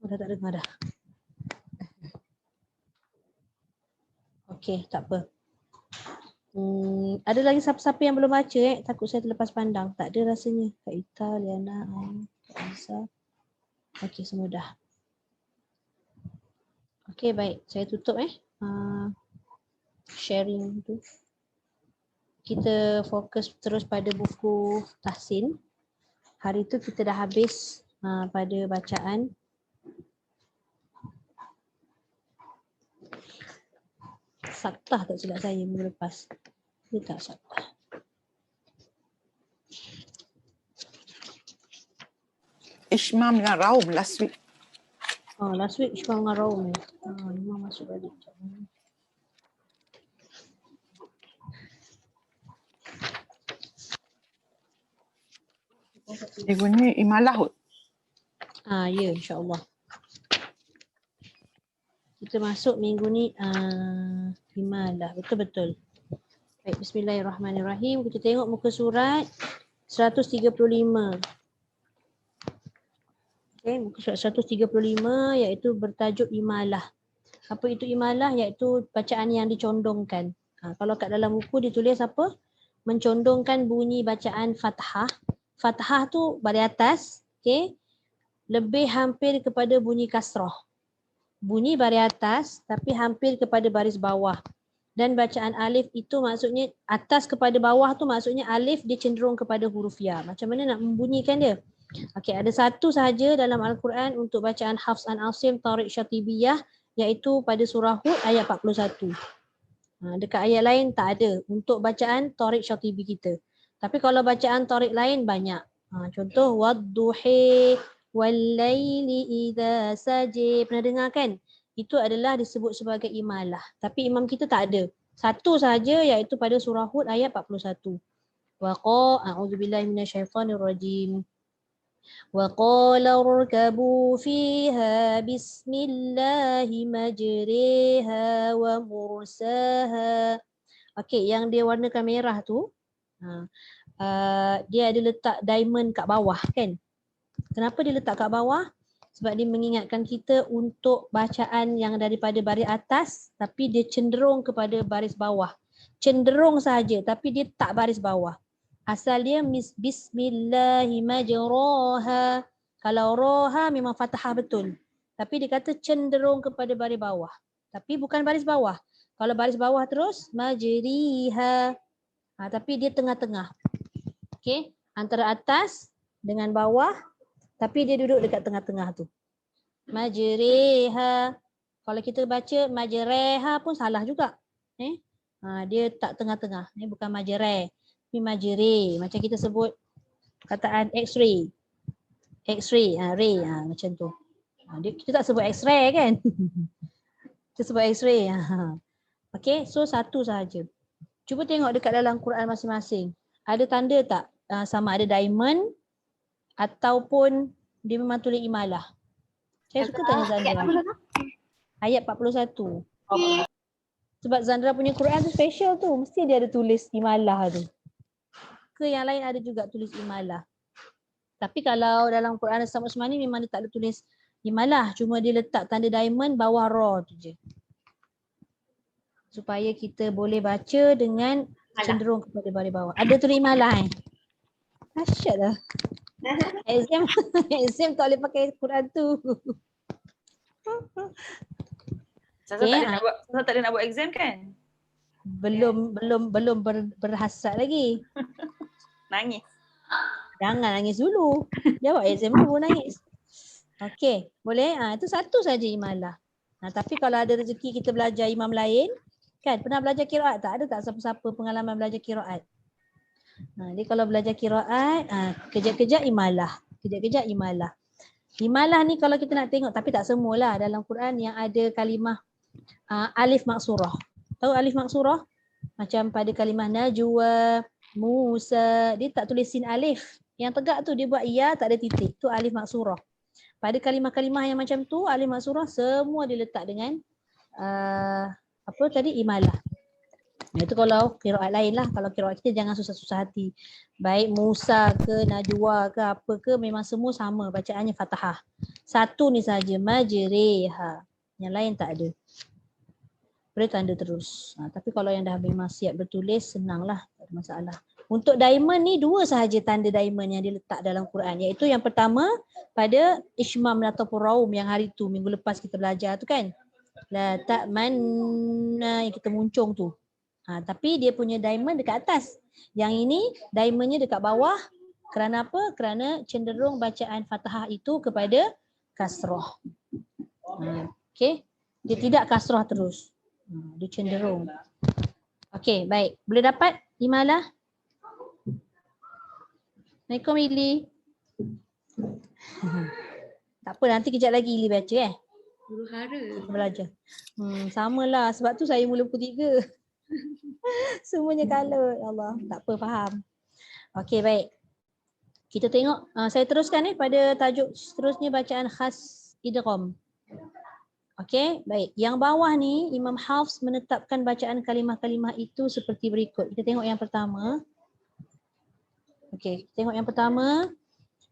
Dah tak dengar dah. Okey, tak apa. Ada lagi siapa-siapa yang belum baca takut saya terlepas pandang. Tak ada rasanya. Kak Ita, Liana, Kak Isa. Okey, semua dah. Okey, baik. Saya tutup sharing tu. Kita fokus terus pada buku Tahsin. Hari tu kita dah habis pada bacaan Saktah tak silap saya minggu lepas. Dia tak Saktah. Ishmam dengan Raum last week. Last week Ishmam dengan Raum ni. Memang masuk balik. Cikgu ni Imalah kot. Ya, insyaAllah. Kita masuk minggu ni Imalah. Betul-betul. Baik, bismillahirrahmanirrahim. Kita tengok muka surat 135. Okay, muka surat 135 iaitu bertajuk Imalah. Apa itu Imalah? Iaitu bacaan yang dicondongkan. Kalau kat dalam buku ditulis apa? Mencondongkan bunyi bacaan Fathah. Fathah tu baris atas, okay? Lebih hampir kepada bunyi kasrah. Bunyi baris atas tapi hampir kepada baris bawah. Dan bacaan alif itu maksudnya atas kepada bawah tu maksudnya alif dia cenderung kepada huruf ya. Macam mana nak membunyikan dia? Okey, ada satu sahaja dalam Al-Quran untuk bacaan Hafs an Asim Tariq Syatibiyah iaitu pada surah Hud ayat 41. Dekat ayat lain tak ada untuk bacaan Tariq Syatibi kita. Tapi kalau bacaan Tariq lain banyak. Contoh wadduhi Wal-laili idza saja. Pernah dengar kan? Itu adalah disebut sebagai imalah. Tapi imam kita tak ada. Satu saja iaitu pada surah Hud ayat 41. A'udzubillahi minasyaitonirrajim. Wa qala irkabu fiha bismillahi majriha wa mursaha. Okey, yang dia warnakan merah tu dia ada letak diamond kat bawah kan? Kenapa dia letak kat bawah? Sebab dia mengingatkan kita untuk bacaan yang daripada baris atas tapi dia cenderung kepada baris bawah. Cenderung sahaja tapi dia tak baris bawah. Asal dia bismillahimajroha. Kalau roha memang fathah betul. Tapi dia kata cenderung kepada baris bawah. Tapi bukan baris bawah. Kalau baris bawah terus majriha. Tapi dia tengah-tengah. Okey, antara atas dengan bawah. Tapi dia duduk dekat tengah-tengah tu. Majriha. Kalau kita baca majreha pun salah juga. Dia tak tengah-tengah. Bukan majre. Ini majri. Macam kita sebut kataan X-ray. X-ray. Ray. Macam tu. Kita tak sebut X-ray kan? Kita sebut X-ray. Okay. So satu sahaja. Cuba tengok dekat dalam Quran masing-masing. Ada tanda tak? Sama ada diamond ataupun dia memang tulis imalah. Saya suka tanya Zandra. Ayat 41. Sebab Zandra punya Quran tu special tu. Mesti dia ada tulis imalah tu. Ke yang lain ada juga tulis imalah. Tapi kalau dalam Quran As-Samad Usmani memang dia tak ada tulis imalah. Cuma dia letak tanda diamond bawah ra tu je. Supaya kita boleh baca dengan cenderung kepada baris bawah. Ada tulis imalah Asyik lah. Exam tak boleh pakai Quran tu. Sasa tak ada nak buat exam kan? Belum berhasrat lagi. Nangis. Jangan nangis dulu. Jawab exam dulu nangis. Okey, boleh? Itu satu saja imalah. Tapi kalau ada rezeki kita belajar imam lain, kan pernah belajar qiraat tak? Ada tak siapa-siapa pengalaman belajar qiraat? Dia kalau belajar qiraat, kejap-kejap imalah. Kejap-kejap imalah. Imalah ni kalau kita nak tengok, tapi tak semualah dalam Quran yang ada kalimah alif maksurah. Tahu alif maksurah? Macam pada kalimah Najwa, Musa, dia tak tulis sin alif. Yang tegak tu dia buat ya, tak ada titik. Tu alif maksurah. Pada kalimah-kalimah yang macam tu, alif maksurah semua diletak dengan imalah. Itu kalau qiraat lain lah. Kalau qiraat kita jangan susah-susah hati. Baik Musa ke Najwa ke apa ke memang semua sama bacaannya Fathah. Satu ni saja majriha. Yang lain tak ada. Boleh tanda terus. Tapi kalau yang dah memang siap bertulis senanglah, tak ada masalah. Untuk diamond ni dua sahaja tanda diamond yang diletak dalam Quran, iaitu yang pertama pada Ishmam ataupun Raum yang hari tu minggu lepas kita belajar tu kan. La ta'manna yang kita muncung tu. Tapi dia punya diamond dekat atas. Yang ini diamondnya dekat bawah. Kerana apa? Kerana cenderung bacaan Fathah itu kepada kasrah. Okey. Dia tidak kasrah terus. Dia cenderung. Okey, baik. Boleh dapat imalah? Assalamualaikum Ili. Tak apa, nanti kejap lagi Ili baca Huru hara. Belajar. Samalah sebab tu saya mula pukul 3. Semuanya color. Ya Allah, tak apa, faham. Okey, baik. Kita tengok, saya teruskan pada tajuk seterusnya bacaan khas idgham. Okey, baik. Yang bawah ni Imam Hafs menetapkan bacaan kalimah-kalimah itu seperti berikut. Kita tengok yang pertama. Okey, tengok yang pertama.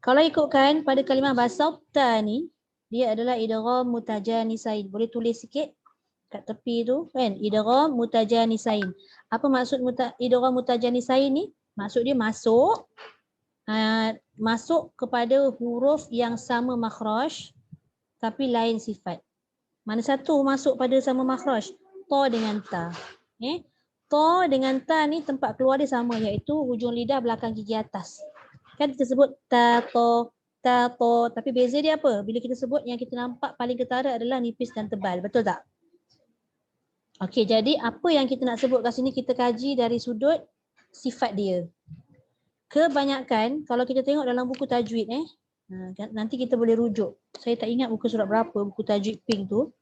Kalau ikutkan pada kalimah basabta ni, dia adalah idgham mutajanisain. Boleh tulis sikit kat tepi tu kan, idgham mutajanisain. Apa maksud idgham mutajanisain ni? Maksud dia masuk kepada huruf yang sama makhraj tapi lain sifat. Mana satu masuk pada sama makhraj? Ta dengan ta. Ta dengan ta ni tempat keluar dia sama, iaitu hujung lidah belakang gigi atas. Kan kita sebut ta to, tapi beza dia apa? Bila kita sebut yang kita nampak paling ketara adalah nipis dan tebal, betul tak? Okey, jadi apa yang kita nak sebut kat sini kita kaji dari sudut sifat dia. Kebanyakan kalau kita tengok dalam buku tajwid Nanti kita boleh rujuk. Saya tak ingat buku surat berapa, buku tajuk pink tu.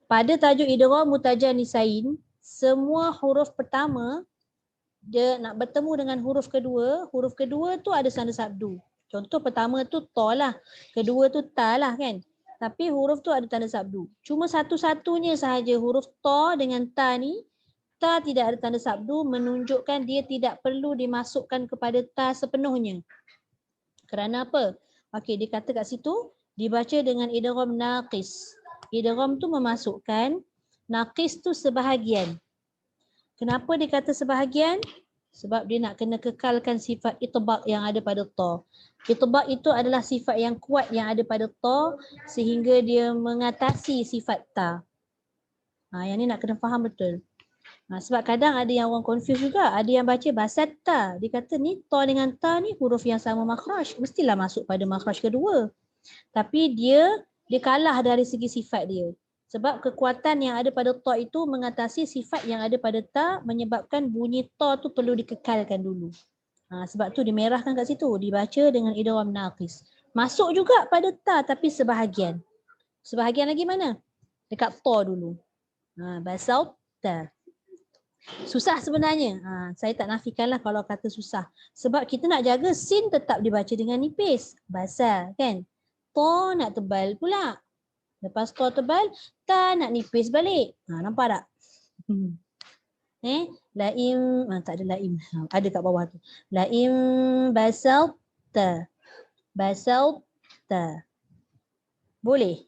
Pada tajuk idgham mutajanisain, semua huruf pertama dia nak bertemu dengan huruf kedua tu ada tanda sabdu. Contoh pertama tu to lah, kedua tu ta lah kan. Tapi huruf tu ada tanda sabdu. Cuma satu-satunya sahaja huruf to dengan ta ni, ta tidak ada tanda sabdu, menunjukkan dia tidak perlu dimasukkan kepada ta sepenuhnya. Kerana apa? Okey, dia kata kat situ dibaca dengan idgham naqis. Idgham tu memasukkan, naqis tu sebahagian. Kenapa dia kata sebahagian? Sebab dia nak kena kekalkan sifat itbaq yang ada pada ta. Itbaq itu adalah sifat yang kuat yang ada pada ta sehingga dia mengatasi sifat ta. Yang ni nak kena faham betul. Sebab kadang ada yang orang confuse juga. Ada yang baca basat ta. Dia kata ni ta dengan ta ni huruf yang sama makhraj. Mestilah masuk pada makhraj kedua. Tapi dia kalah dari segi sifat dia. Sebab kekuatan yang ada pada ta itu mengatasi sifat yang ada pada ta, menyebabkan bunyi ta tu perlu dikekalkan dulu. Sebab tu dimerahkan kat situ. Dibaca dengan idgham naqis. Masuk juga pada ta tapi sebahagian. Sebahagian lagi mana? Dekat ta dulu. Basat ta. Susah sebenarnya. Saya tak nafikanlah kalau kata susah. Sebab kita nak jaga sin tetap dibaca dengan nipis. Basal kan? Ta nak tebal pula. Lepas ta tebal, ta nak nipis balik. Nampak tak? Laim, tak ada laim. Ada kat bawah tu. Laim basal ta. Basal ta. Boleh.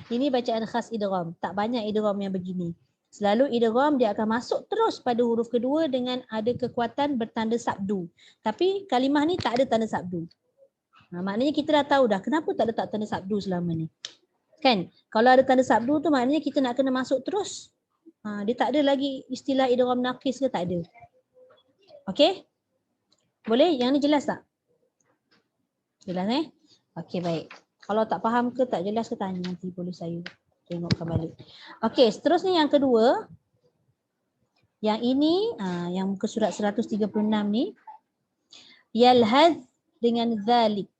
Ini bacaan khas idgham. Tak banyak idgham yang begini. Selalu idgham dia akan masuk terus pada huruf kedua dengan ada kekuatan bertanda sabdu. Tapi kalimah ni tak ada tanda sabdu. Maknanya kita dah tahu dah kenapa tak letak tanda sabdu selama ni. Kan? Kalau ada tanda sabdu tu maknanya kita nak kena masuk terus. Dia tak ada lagi istilah idgham naqis ke, tak ada. Okey? Boleh? Yang ni jelas tak? Jelas Okey, baik. Kalau tak faham ke tak jelas ke tanya nanti boleh saya tengokkan balik. Okey, seterusnya yang kedua. Yang ini yang muka surat 136 ni. Yalhaz dengan zalik.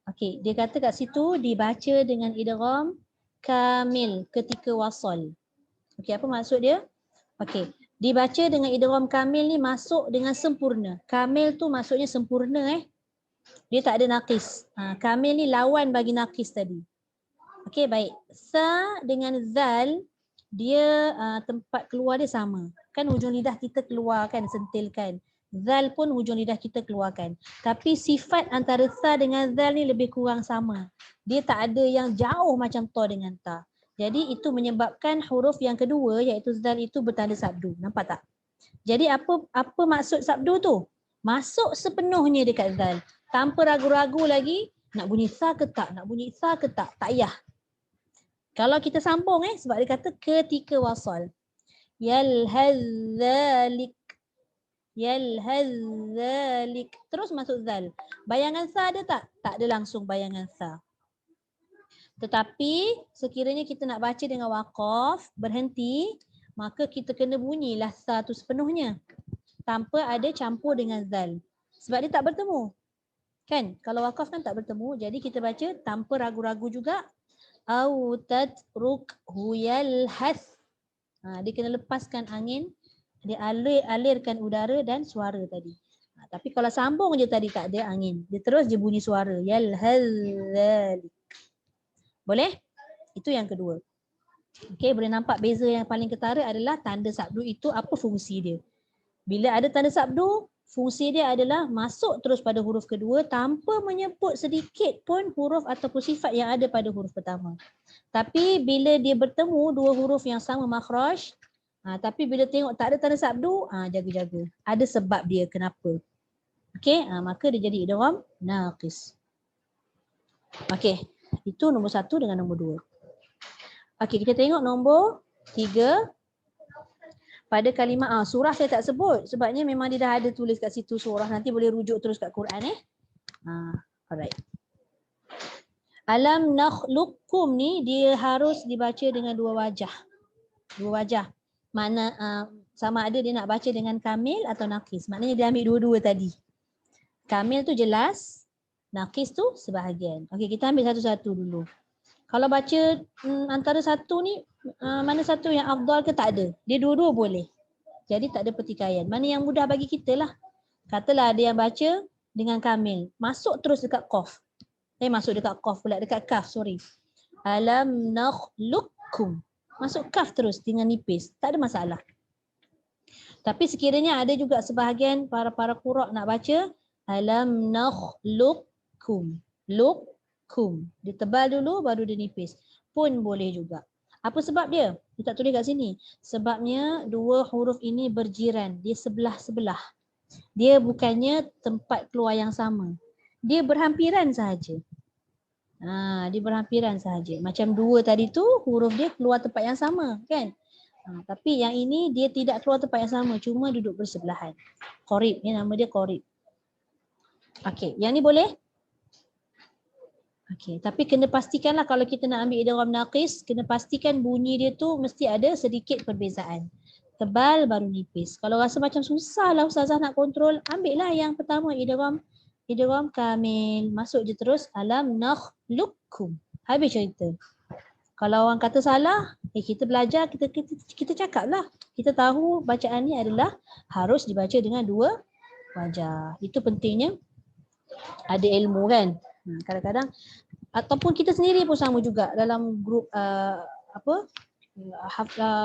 Okey, dia kata kat situ dibaca dengan idgham kamil ketika wasal. Okey, apa maksud dia? Okey, dibaca dengan idgham kamil ni masuk dengan sempurna. Kamil tu maksudnya sempurna Dia tak ada naqis. Kamil ni lawan bagi naqis tadi. Okey, baik. Sa dengan zal dia tempat keluar dia sama. Kan hujung lidah kita keluarkan, sentilkan. Zal pun hujung lidah kita keluarkan. Tapi sifat antara sa dengan zal ni lebih kurang sama. Dia tak ada yang jauh macam ta dengan ta. Jadi itu menyebabkan huruf yang kedua iaitu zal itu bertanda sabdu. Nampak tak? Jadi apa maksud sabdu tu? Masuk sepenuhnya dekat zal. Tanpa ragu-ragu lagi nak bunyi sa ke tak, nak bunyi sa ke tak. Tak payah. Kalau kita sambung sebab dia kata ketika wasal. Yalhazalik. Yalhazalik. Terus masuk zal. Bayangan sa ada tak? Tak ada langsung bayangan sa. Tetapi sekiranya kita nak baca dengan waqaf, berhenti, maka kita kena bunyilah sa tu sepenuhnya. Tanpa ada campur dengan zal. Sebab dia tak bertemu. Kan? Kalau waqaf kan tak bertemu. Jadi kita baca tanpa ragu-ragu juga. Au tatrukhu yalhaz. Dia kena lepaskan angin. Dia alirkan udara dan suara tadi. Tapi kalau sambung je tadi tak ada angin. Dia terus je bunyi suara. Yalhazalik. Boleh? Itu yang kedua. Okey, boleh nampak beza yang paling ketara adalah tanda sabdu itu apa fungsi dia. Bila ada tanda sabdu, fungsi dia adalah masuk terus pada huruf kedua tanpa menyebut sedikit pun huruf ataupun sifat yang ada pada huruf pertama. Tapi bila dia bertemu dua huruf yang sama makhraj, tapi bila tengok tak ada tanda sabdu, jaga-jaga. Ada sebab dia kenapa. Okey, maka dia jadi idgham naqis. Okey, itu nombor 1 dengan nombor 2. Okey, kita tengok nombor 3. Pada kalimah surah saya tak sebut sebabnya memang dia dah ada tulis kat situ surah, nanti boleh rujuk terus kat Quran alright. Alam nakhluqkum ni dia harus dibaca dengan dua wajah. Dua wajah. Mana sama ada dia nak baca dengan kamil atau naqis. Maknanya dia ambil dua-dua tadi. Kamil tu jelas, Naqis tu sebahagian. Okey, kita ambil satu-satu dulu. Kalau baca antara satu ni, mana satu yang afdal ke tak ada? Dia dua-dua boleh. Jadi tak ada pertikaian. Mana yang mudah bagi kita lah. Katalah ada yang baca dengan kamil. Masuk terus dekat qaf. Masuk dekat qaf pula, dekat kaf, sorry. Alam nakhluqkum. Masuk kaf terus dengan nipis. Tak ada masalah. Tapi sekiranya ada juga sebahagian para qura' nak baca alam nakhluqkum. Luqkum. Dia tebal dulu baru dia nipis. Pun boleh juga. Apa sebab dia? Dia tak tulis kat sini. Sebabnya dua huruf ini berjiran. Dia sebelah-sebelah. Dia bukannya tempat keluar yang sama. Dia berhampiran sahaja. Dia berhampiran sahaja. Macam dua tadi tu huruf dia keluar tempat yang sama, kan? Tapi yang ini dia tidak keluar tempat yang sama, cuma duduk bersebelahan. Qorib, nama dia qorib. Okey, yang ni boleh? Okey, tapi kena pastikanlah kalau kita nak ambil idgham naqis, kena pastikan bunyi dia tu mesti ada sedikit perbezaan. Tebal baru nipis. Kalau rasa macam susah lah ustazah nak kontrol, ambillah yang pertama idgham kamil. Masuk je terus alam nakhluqkum. Habis cerita. Kalau orang kata salah, kita belajar, kita cakap lah. Kita tahu bacaan ni adalah harus dibaca dengan dua wajah. Itu pentingnya ada ilmu, kan. Kadang-kadang ataupun kita sendiri pun sama juga dalam grup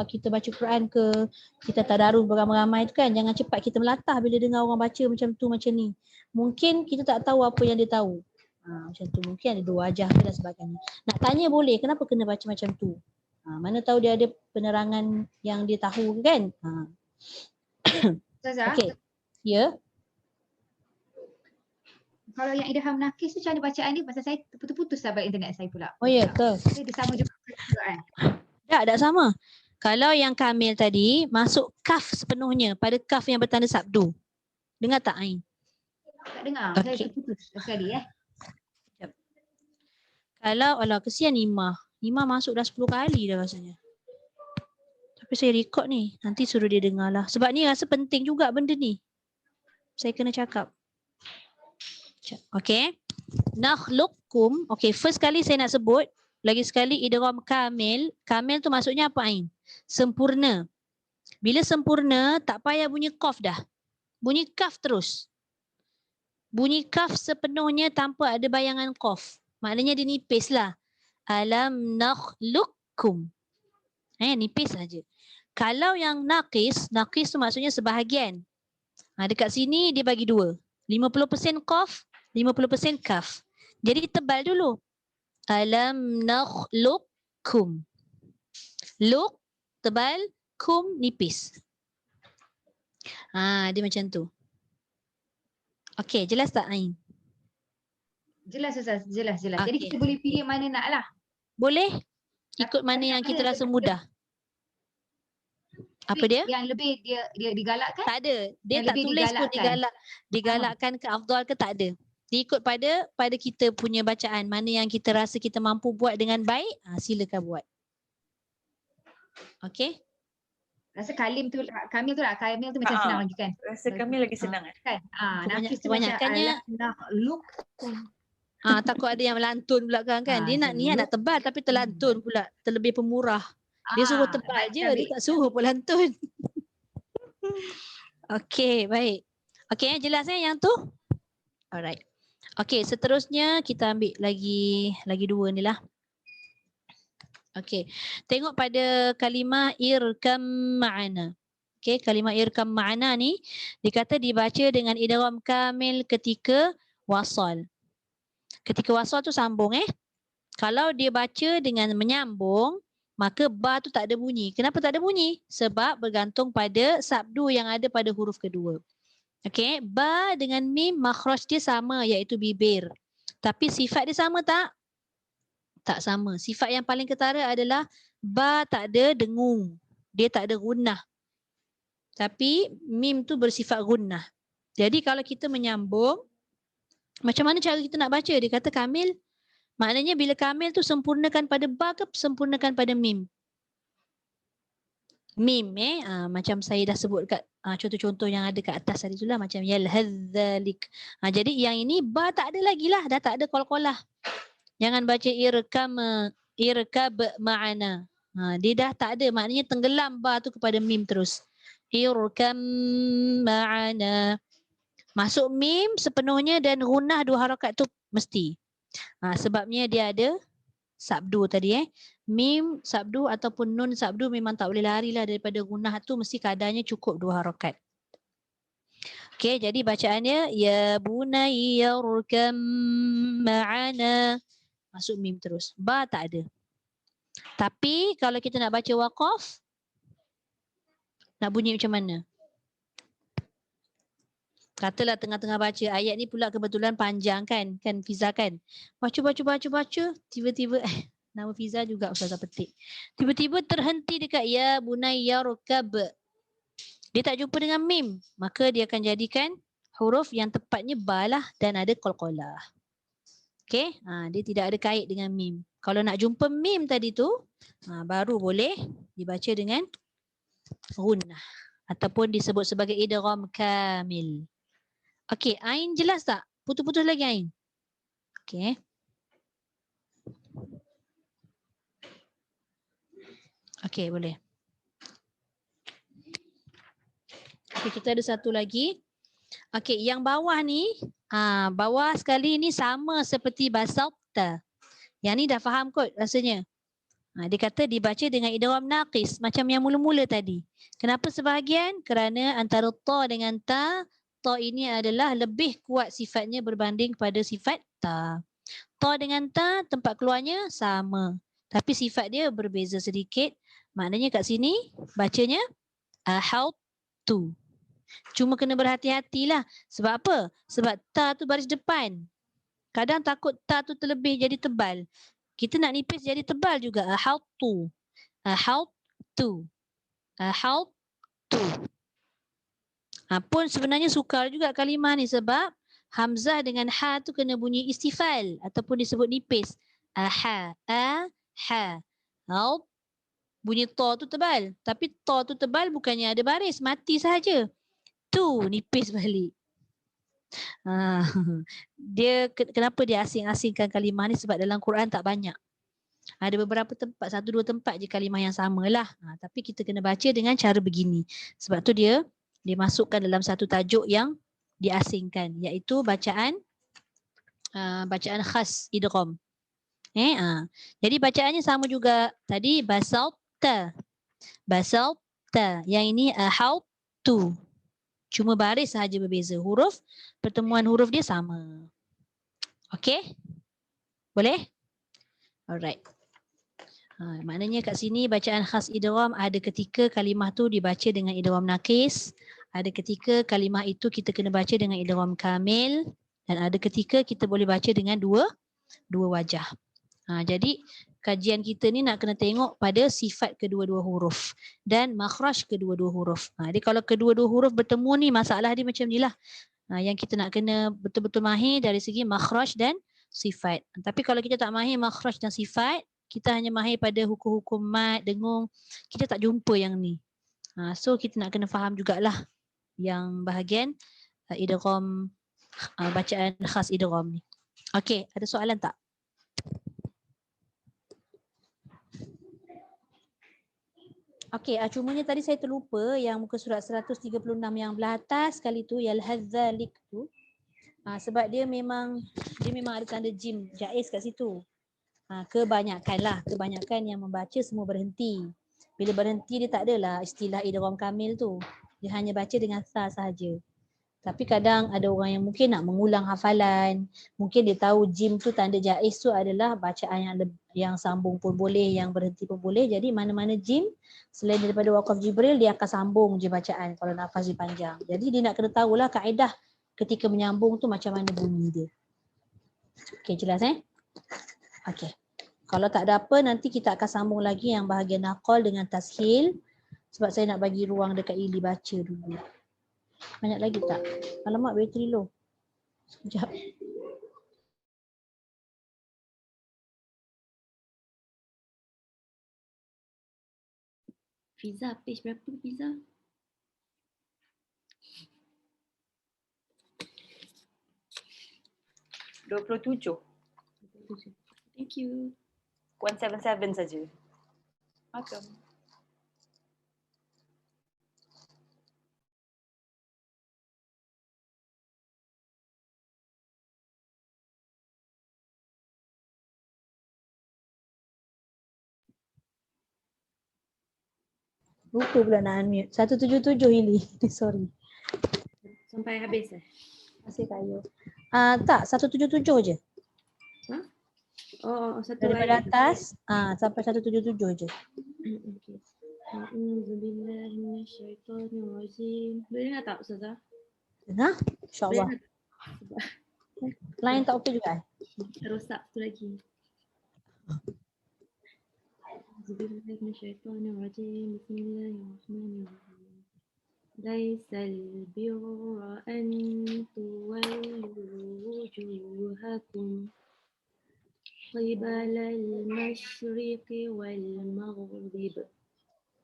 kita baca Quran ke, kita tadarus beramai-ramai tu kan, jangan cepat kita melatah bila dengar orang baca macam tu macam ni. Mungkin kita tak tahu apa yang dia tahu. Macam tu, mungkin ada dua wajah ke dan sebagainya. Nak tanya boleh, kenapa kena baca macam tu? Mana tahu dia ada penerangan yang dia tahu, kan? Ustazah, Okey. Ya. kalau yang idgham naqis tu cara bacaan dia, pasal saya terputus-putus lah balik internet saya pula. Oh ya ke? Dia sama juga kan? Tak sama. Kalau yang kamil tadi masuk kaf sepenuhnya pada kaf yang bertanda sabdu. Dengar tak Ain? Tak dengar. Okey. Saya terputus sekali Kalau kesian Imah. Imah masuk dah 10 kali dah rasanya. Tapi saya rekod ni. Nanti suruh dia dengar lah. Sebab ni rasa penting juga benda ni. Saya kena cakap. Okay. Nakhluqkum. Okay, first kali saya nak sebut. Lagi sekali idgham kamil. Kamil tu maksudnya apa Ain? Sempurna. Bila sempurna, tak payah bunyi qaf dah. Bunyi kaf terus. Bunyi kaf sepenuhnya tanpa ada bayangan qaf. Maknanya dia nipis lah. Alam nakhluqkum. Nipis saja. Kalau yang naqis tu maksudnya sebahagian. Dekat sini dia bagi dua. 50% qaf, 50% kaf. Jadi tebal dulu. Alam nakhluqkum. Luq tebal, kum nipis. Dia macam tu. Okey, jelas tak Ain? Jelas Ustaz, jelas. Jadi Okey. kita boleh pilih mana nak lah. Boleh? Ikut mana yang kita rasa mudah. Apa dia? Yang lebih dia digalakkan? Tak ada. Dia Yang tak lebih tulis pun digalakkan ke afdal ke, tak ada. Dia ikut pada kita punya bacaan. Mana yang kita rasa kita mampu buat dengan baik, silakan buat. Okey? Rasa kamil tu macam senang lagi kan? Rasa kamil lagi senang kan? Naqis tu macam Kebanyakannya nakhluqkum. takut ada yang melantun pula kan. Dia nak niat nak tebal tapi terlantun pula. Terlebih pemurah. Dia suruh tebal je, dia tak suruh pun lantun. Okey, baik. Okey, jelas yang tu? Alright. Okey, seterusnya kita ambil lagi dua ni lah. Okey, tengok pada kalimah irkam ma'ana. Okey, kalimah irkam ma'ana ni dikata dibaca dengan idgham kamil ketika wasal. Ketika wasal tu sambung Kalau dia baca dengan menyambung, maka ba tu tak ada bunyi. Kenapa tak ada bunyi? Sebab bergantung pada sabdu yang ada pada huruf kedua. Okey, ba dengan mim makhraj dia sama, iaitu bibir. Tapi sifat dia sama tak? Tak sama. Sifat yang paling ketara adalah ba tak ada dengung. Dia tak ada gunnah. Tapi mim tu bersifat gunnah. Jadi kalau kita menyambung, macam mana cara kita nak baca? Dia kata kamil. Maknanya bila kamil tu sempurnakan pada ba ke sempurnakan pada mim? Mim macam saya dah sebut kat contoh-contoh yang ada kat atas tadi tu lah, macam yalhadzalik. Jadi yang ini ba tak ada lagi lah, dah tak ada qalqalah. Jangan baca irkab ma'ana. Dia dah tak ada, maknanya tenggelam ba tu kepada mim terus. Irkam ma'ana. Masuk mim sepenuhnya dan gunnah 2 harakat tu mesti. Sebabnya dia ada sabdu tadi mim sabdu ataupun nun sabdu memang tak boleh lari lah daripada gunnah tu, mesti kadarnya cukup 2 harakat. Okey, jadi bacaannya ya bunayya rukam ma'ana. Masuk mim terus. Ba tak ada. Tapi kalau kita nak baca waqaf, nak bunyi macam mana? Katalah tengah-tengah baca ayat ni pula kebetulan panjang kan Fiza kan. Baca tiba-tiba nama Fiza juga Ustazah petik. Tiba-tiba terhenti dekat ya bunayya rukab. Dia tak jumpa dengan mim, maka dia akan jadikan huruf yang tepatnya ba lah dan ada qalqalah. Okey, dia tidak ada kait dengan mim. Kalau nak jumpa mim tadi tu, baru boleh dibaca dengan gunnah ataupun disebut sebagai idgham kamil. Okey, Ain jelas tak? Putus-putus lagi Ain. Okey. Okey, boleh. Okey, kita ada satu lagi. Okey, yang bawah ni, bawah sekali ni sama seperti basalta. Yang ni dah faham kot rasanya. Dia kata dibaca dengan idgham naqis macam yang mula-mula tadi. Kenapa sebahagian? Kerana antara ta dengan ta ini adalah lebih kuat sifatnya berbanding pada sifat ta. Ta dengan ta tempat keluarnya sama. Tapi sifat dia berbeza sedikit. Maknanya kat sini bacanya ahautu. Cuma kena berhati-hatilah. Sebab apa? Sebab ta tu baris depan. Kadang takut ta tu terlebih jadi tebal. Kita nak nipis jadi tebal juga. Ahautu. Ahautu. Ahautu. Pun sebenarnya sukar juga kalimah ni sebab hamzah dengan ha tu kena bunyi istifal ataupun disebut nipis. Ha. Haut. Bunyi ta tu tebal. Tapi ta tu tebal bukannya ada baris. Mati sahaja. Tu nipis balik. Dia kenapa dia asing-asingkan kalimah ni? Sebab dalam Quran tak banyak. Ada beberapa tempat, 1-2 tempat je kalimah yang samalah. Tapi kita kena baca dengan cara begini. Sebab tu dia masukkan dalam satu tajuk yang diasingkan, iaitu bacaan khas idgham. Jadi bacaannya sama juga tadi basalta. Yang ini ahautu. Cuma baris sahaja berbeza. Huruf, pertemuan huruf dia sama. Okey? Boleh? Alright. Maknanya kat sini bacaan khas idgham ada ketika kalimah tu dibaca dengan idgham naqis, ada ketika kalimah itu kita kena baca dengan idgham kamil, dan ada ketika kita boleh baca dengan dua wajah. Jadi kajian kita ni nak kena tengok pada sifat kedua-dua huruf dan makhraj kedua-dua huruf. Jadi kalau kedua-dua huruf bertemu ni masalah dia macam ni lah. Yang kita nak kena betul-betul mahir dari segi makhraj dan sifat. Tapi kalau kita tak mahir makhraj dan sifat, kita hanya mahir pada hukum-hukum mat, dengung, kita tak jumpa yang ni. So kita nak kena faham jugalah yang bahagian idgham, bacaan khas idgham ni. Okey, ada soalan tak? Okey, cumanya tadi saya terlupa yang muka surat 136 yang belah atas kali tu, yalhadzalik tu. Sebab dia memang ada tanda jim jaiz kat situ. Kebanyakan yang membaca semua berhenti. Bila berhenti dia tak adalah istilah idgham kamil tu. Dia hanya baca dengan sa sahaja. Tapi kadang ada orang yang mungkin nak mengulang hafalan, mungkin dia tahu jim tu tanda jaiz tu adalah bacaan yang sambung pun boleh, yang berhenti pun boleh. Jadi mana-mana jim selain daripada waqaf Jibril dia akan sambung je bacaan kalau nafas dia panjang. Jadi dia nak kena tahulah kaedah ketika menyambung tu macam mana bunyi dia. Okey, jelas Okey. Kalau tak ada apa, nanti kita akan sambung lagi yang bahagian naqal dengan tashil. Sebab saya nak bagi ruang dekat Ili baca dulu. Banyak lagi tak? Alamak, bateri low. Sekejap. Fiza, page berapa Fiza? $27. Thank you. 177 saja. Welcome. Lupa pula nak unmute. 177 Ili. Sorry. Sampai habis Masih kayu. Tak, 177 je. Oh, satu Daripada ayat. atas sampai 177 je. Okey. A'udzubillahi minasyaitonirrajim. Boleh tak Ustazah? Dengar? InsyaAllah. Sebab Line tak okey juga? rosak tu lagi. A'udzubillahi minasyaitonirrajim. Bismillahirrahmanirrahim. Laisal birra an tuwallu wujuhakum qibala al-masyriqi wal-maghrib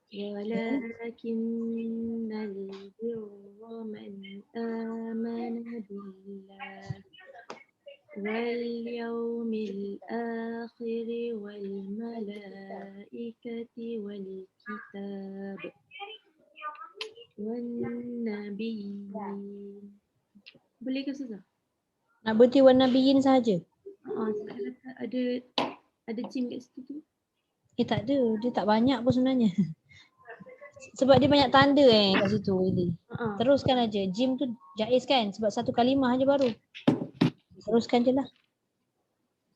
walakinnal birra man amana billah wal yawmil akhir wal malaikati wal kitab wan nabiyyin. Boleh ke Ustazah? Nak berhenti wan nabiyyin saja? Ada jim kat situ tu. Tak ada. Dia tak banyak pun sebenarnya. Sebab dia banyak tanda kat situ Ili. Teruskan aja. Jim tu jaiz kan? Sebab satu kalimah aja baru. Teruskan je lah.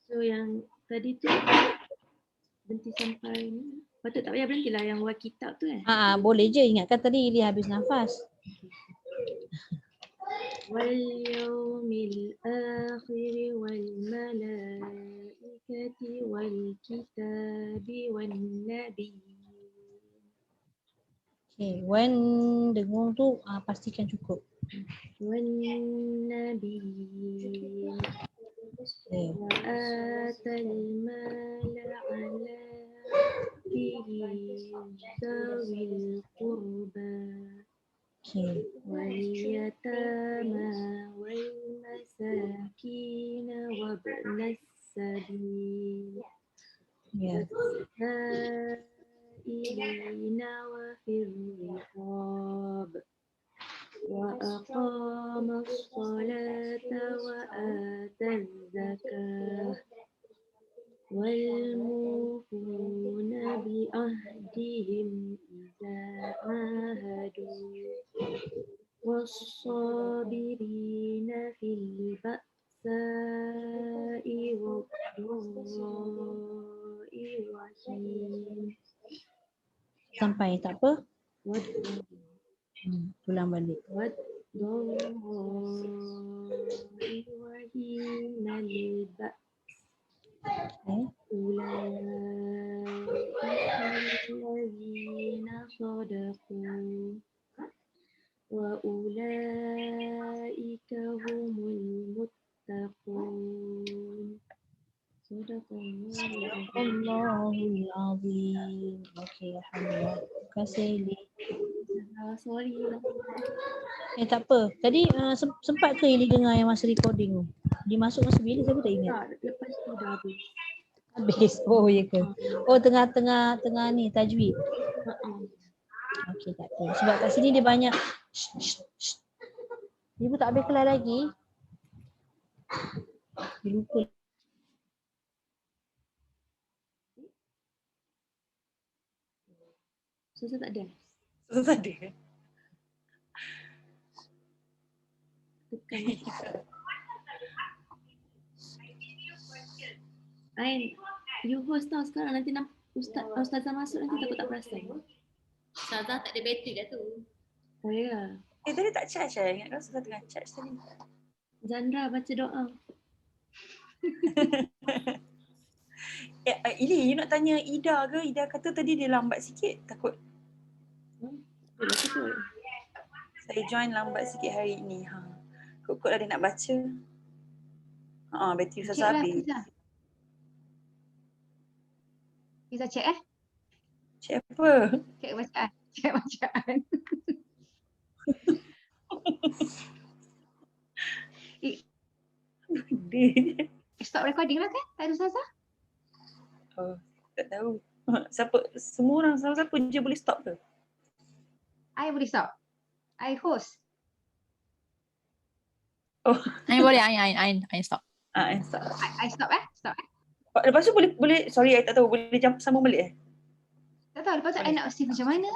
So yang tadi tu berhenti sampai ni. Patut tak payah berhenti lah yang wal kitab tu Boleh je. Ingatkan tadi Ili habis nafas. Wal yawmil akhir wal malaikati wal kitabi wan nabi. Okay. Wan dengung tu pastikan cukup. Wan nabi. Wa atal mala ala fihi zawil qurba. واليتامى والمساكين وابن السبيل والسائلين وفي الرقاب وأقام الصلاة وآتى الزكاة والموفون بعهدهم إذا عاهدوا والصابرين في البأساء والضراء وحين. Sampai tak apa? Ulang balik. والضراء وحين البأس. أولئك الذين صدقوا وأولئك هم المتقون. صدق Allahul Azim. Okey, alhamdulillah. Terima kasih Ili. Sorry. Tak apa. Tadi sempat ke Ili dengar yang masa recording tu? Dia masuk masa bila saya pun tak ingat. Lepas tu dah habis. Habis. Oh ya ke? Oh tengah ni tajwid. Okey tak apa. Sebab kat sini dia banyak dia pun tak habis kelas lagi. Dia lupa. Susah tak ada? Susah tak ada. Tekan. Ain, you host tau sekarang, nanti Ustazah masuk nanti takut tak perasan. Ustazah tak ada bateri dah tu. Oh ya. Tadi tak charge ingat kan Ustazah tengah charge tadi. Zandra baca doa. Ili, you nak tanya Ida ke? Ida kata tadi dia lambat sikit, takut. Betul. Saya join lambat sikit hari ni. Kot-kot lah dia nak baca. Bateri Ustazah habis. Fiza check Siapa? Cek bacaan. Cek bacaan. Dia. Stop recording lah kan? Tak ada Ustazah? Oh, tak tahu. Siapa, semua orang, siapa je boleh stop ke? I boleh stop. I host. Ain boleh, Ain stop. Stop. I stop Stop Lepas tu boleh, sorry, I tak tahu, boleh sambung balik Tak tahu lepas tu I nak save macam mana?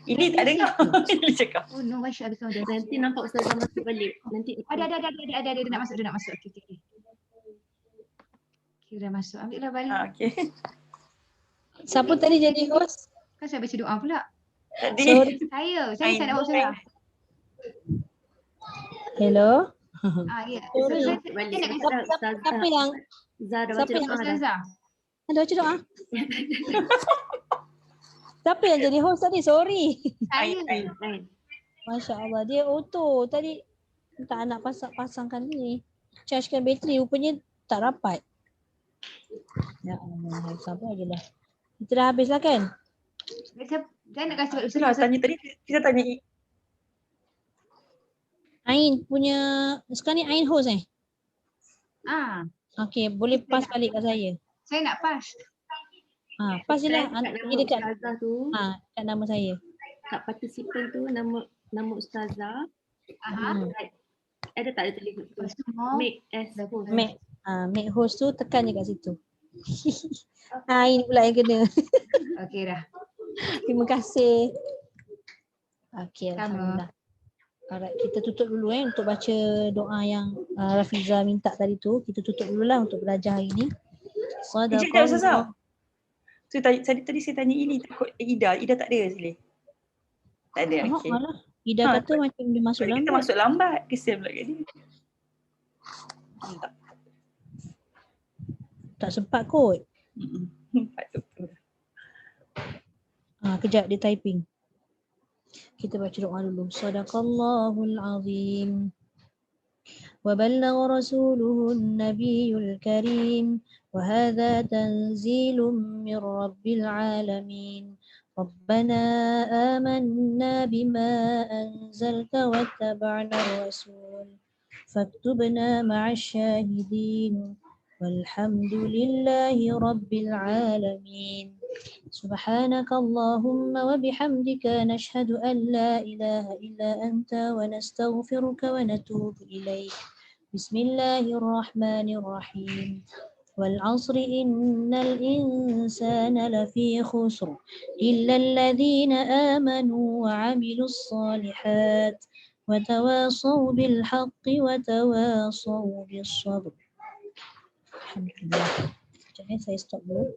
Ini tak dengar. Ini cakap. Oh no, Masya Allah. Nanti nampak Ustazah masuk balik. Nanti Ada, dia nak masuk, Okay. Okay, dah masuk. Ambil lah balik. Okay. Siapa tadi jadi host? Kan saya baca doa pula. Tadi. Saya nak buat Ustazah. Hello. Ya. Sorry. balik. Siapa yang Zah dah baca siapa yang doa dah. Ustazah. ada baca doa? Siapa yang jadi host tadi? Sorry. Saya. Masya Allah, dia auto tadi tak nak pasangkan ni. Chargekan bateri rupanya tak rapat. Ya Allah, sabar je lah. Kita dah habis lah kan? Saya nak kasih Itulah tanya tadi, kita tanya Ain punya, sekarang ni Ain host Okay, boleh pass balik kat saya. Saya nak pass. Pass je lah. Kat Pergi nama dekat Ustazah tu, kat nama saya. kat partisipan tu nama Ustazah. Ada tak ada tulis make as host? Make host tu tekan je kat situ. Ain pula yang kena. Okey dah. Terima kasih. Okay, Sama. Alhamdulillah. Alright, kita tutup dulu untuk baca doa yang Rafiza minta tadi tu. Kita tutup dululah untuk belajar hari ni. Sekejap, Ustazah. So, tadi saya tanya ini takut Ida tak ada sini. Tak ada, okey. Malah Ida kata macam dia masuk Kita lambat. masuk lambat. Kesian pula kat dia. Tak sempat kot. Kejap dia typing. Kita baca doa dulu. Sadaqallahul azim. وبلغ رسوله النبي الكريم وهذا تنزيل من رب العالمين ربنا آمنا بما أنزلت واتبعنا الرسول فاكتبنا مع الشاهدين والحمد لله رب العالمين سبحانك اللهم وبحمدك نشهد أن لا إله إلا أنت ونستغفرك ونتوب إليك بسم الله الرحمن الرحيم والعصر إن الإنسان لفي خسر إلا الذين آمنوا وعملوا الصالحات وتواصوا بالحق وتواصوا بالصبر. Alhamdulillah. Jadi saya stop dulu.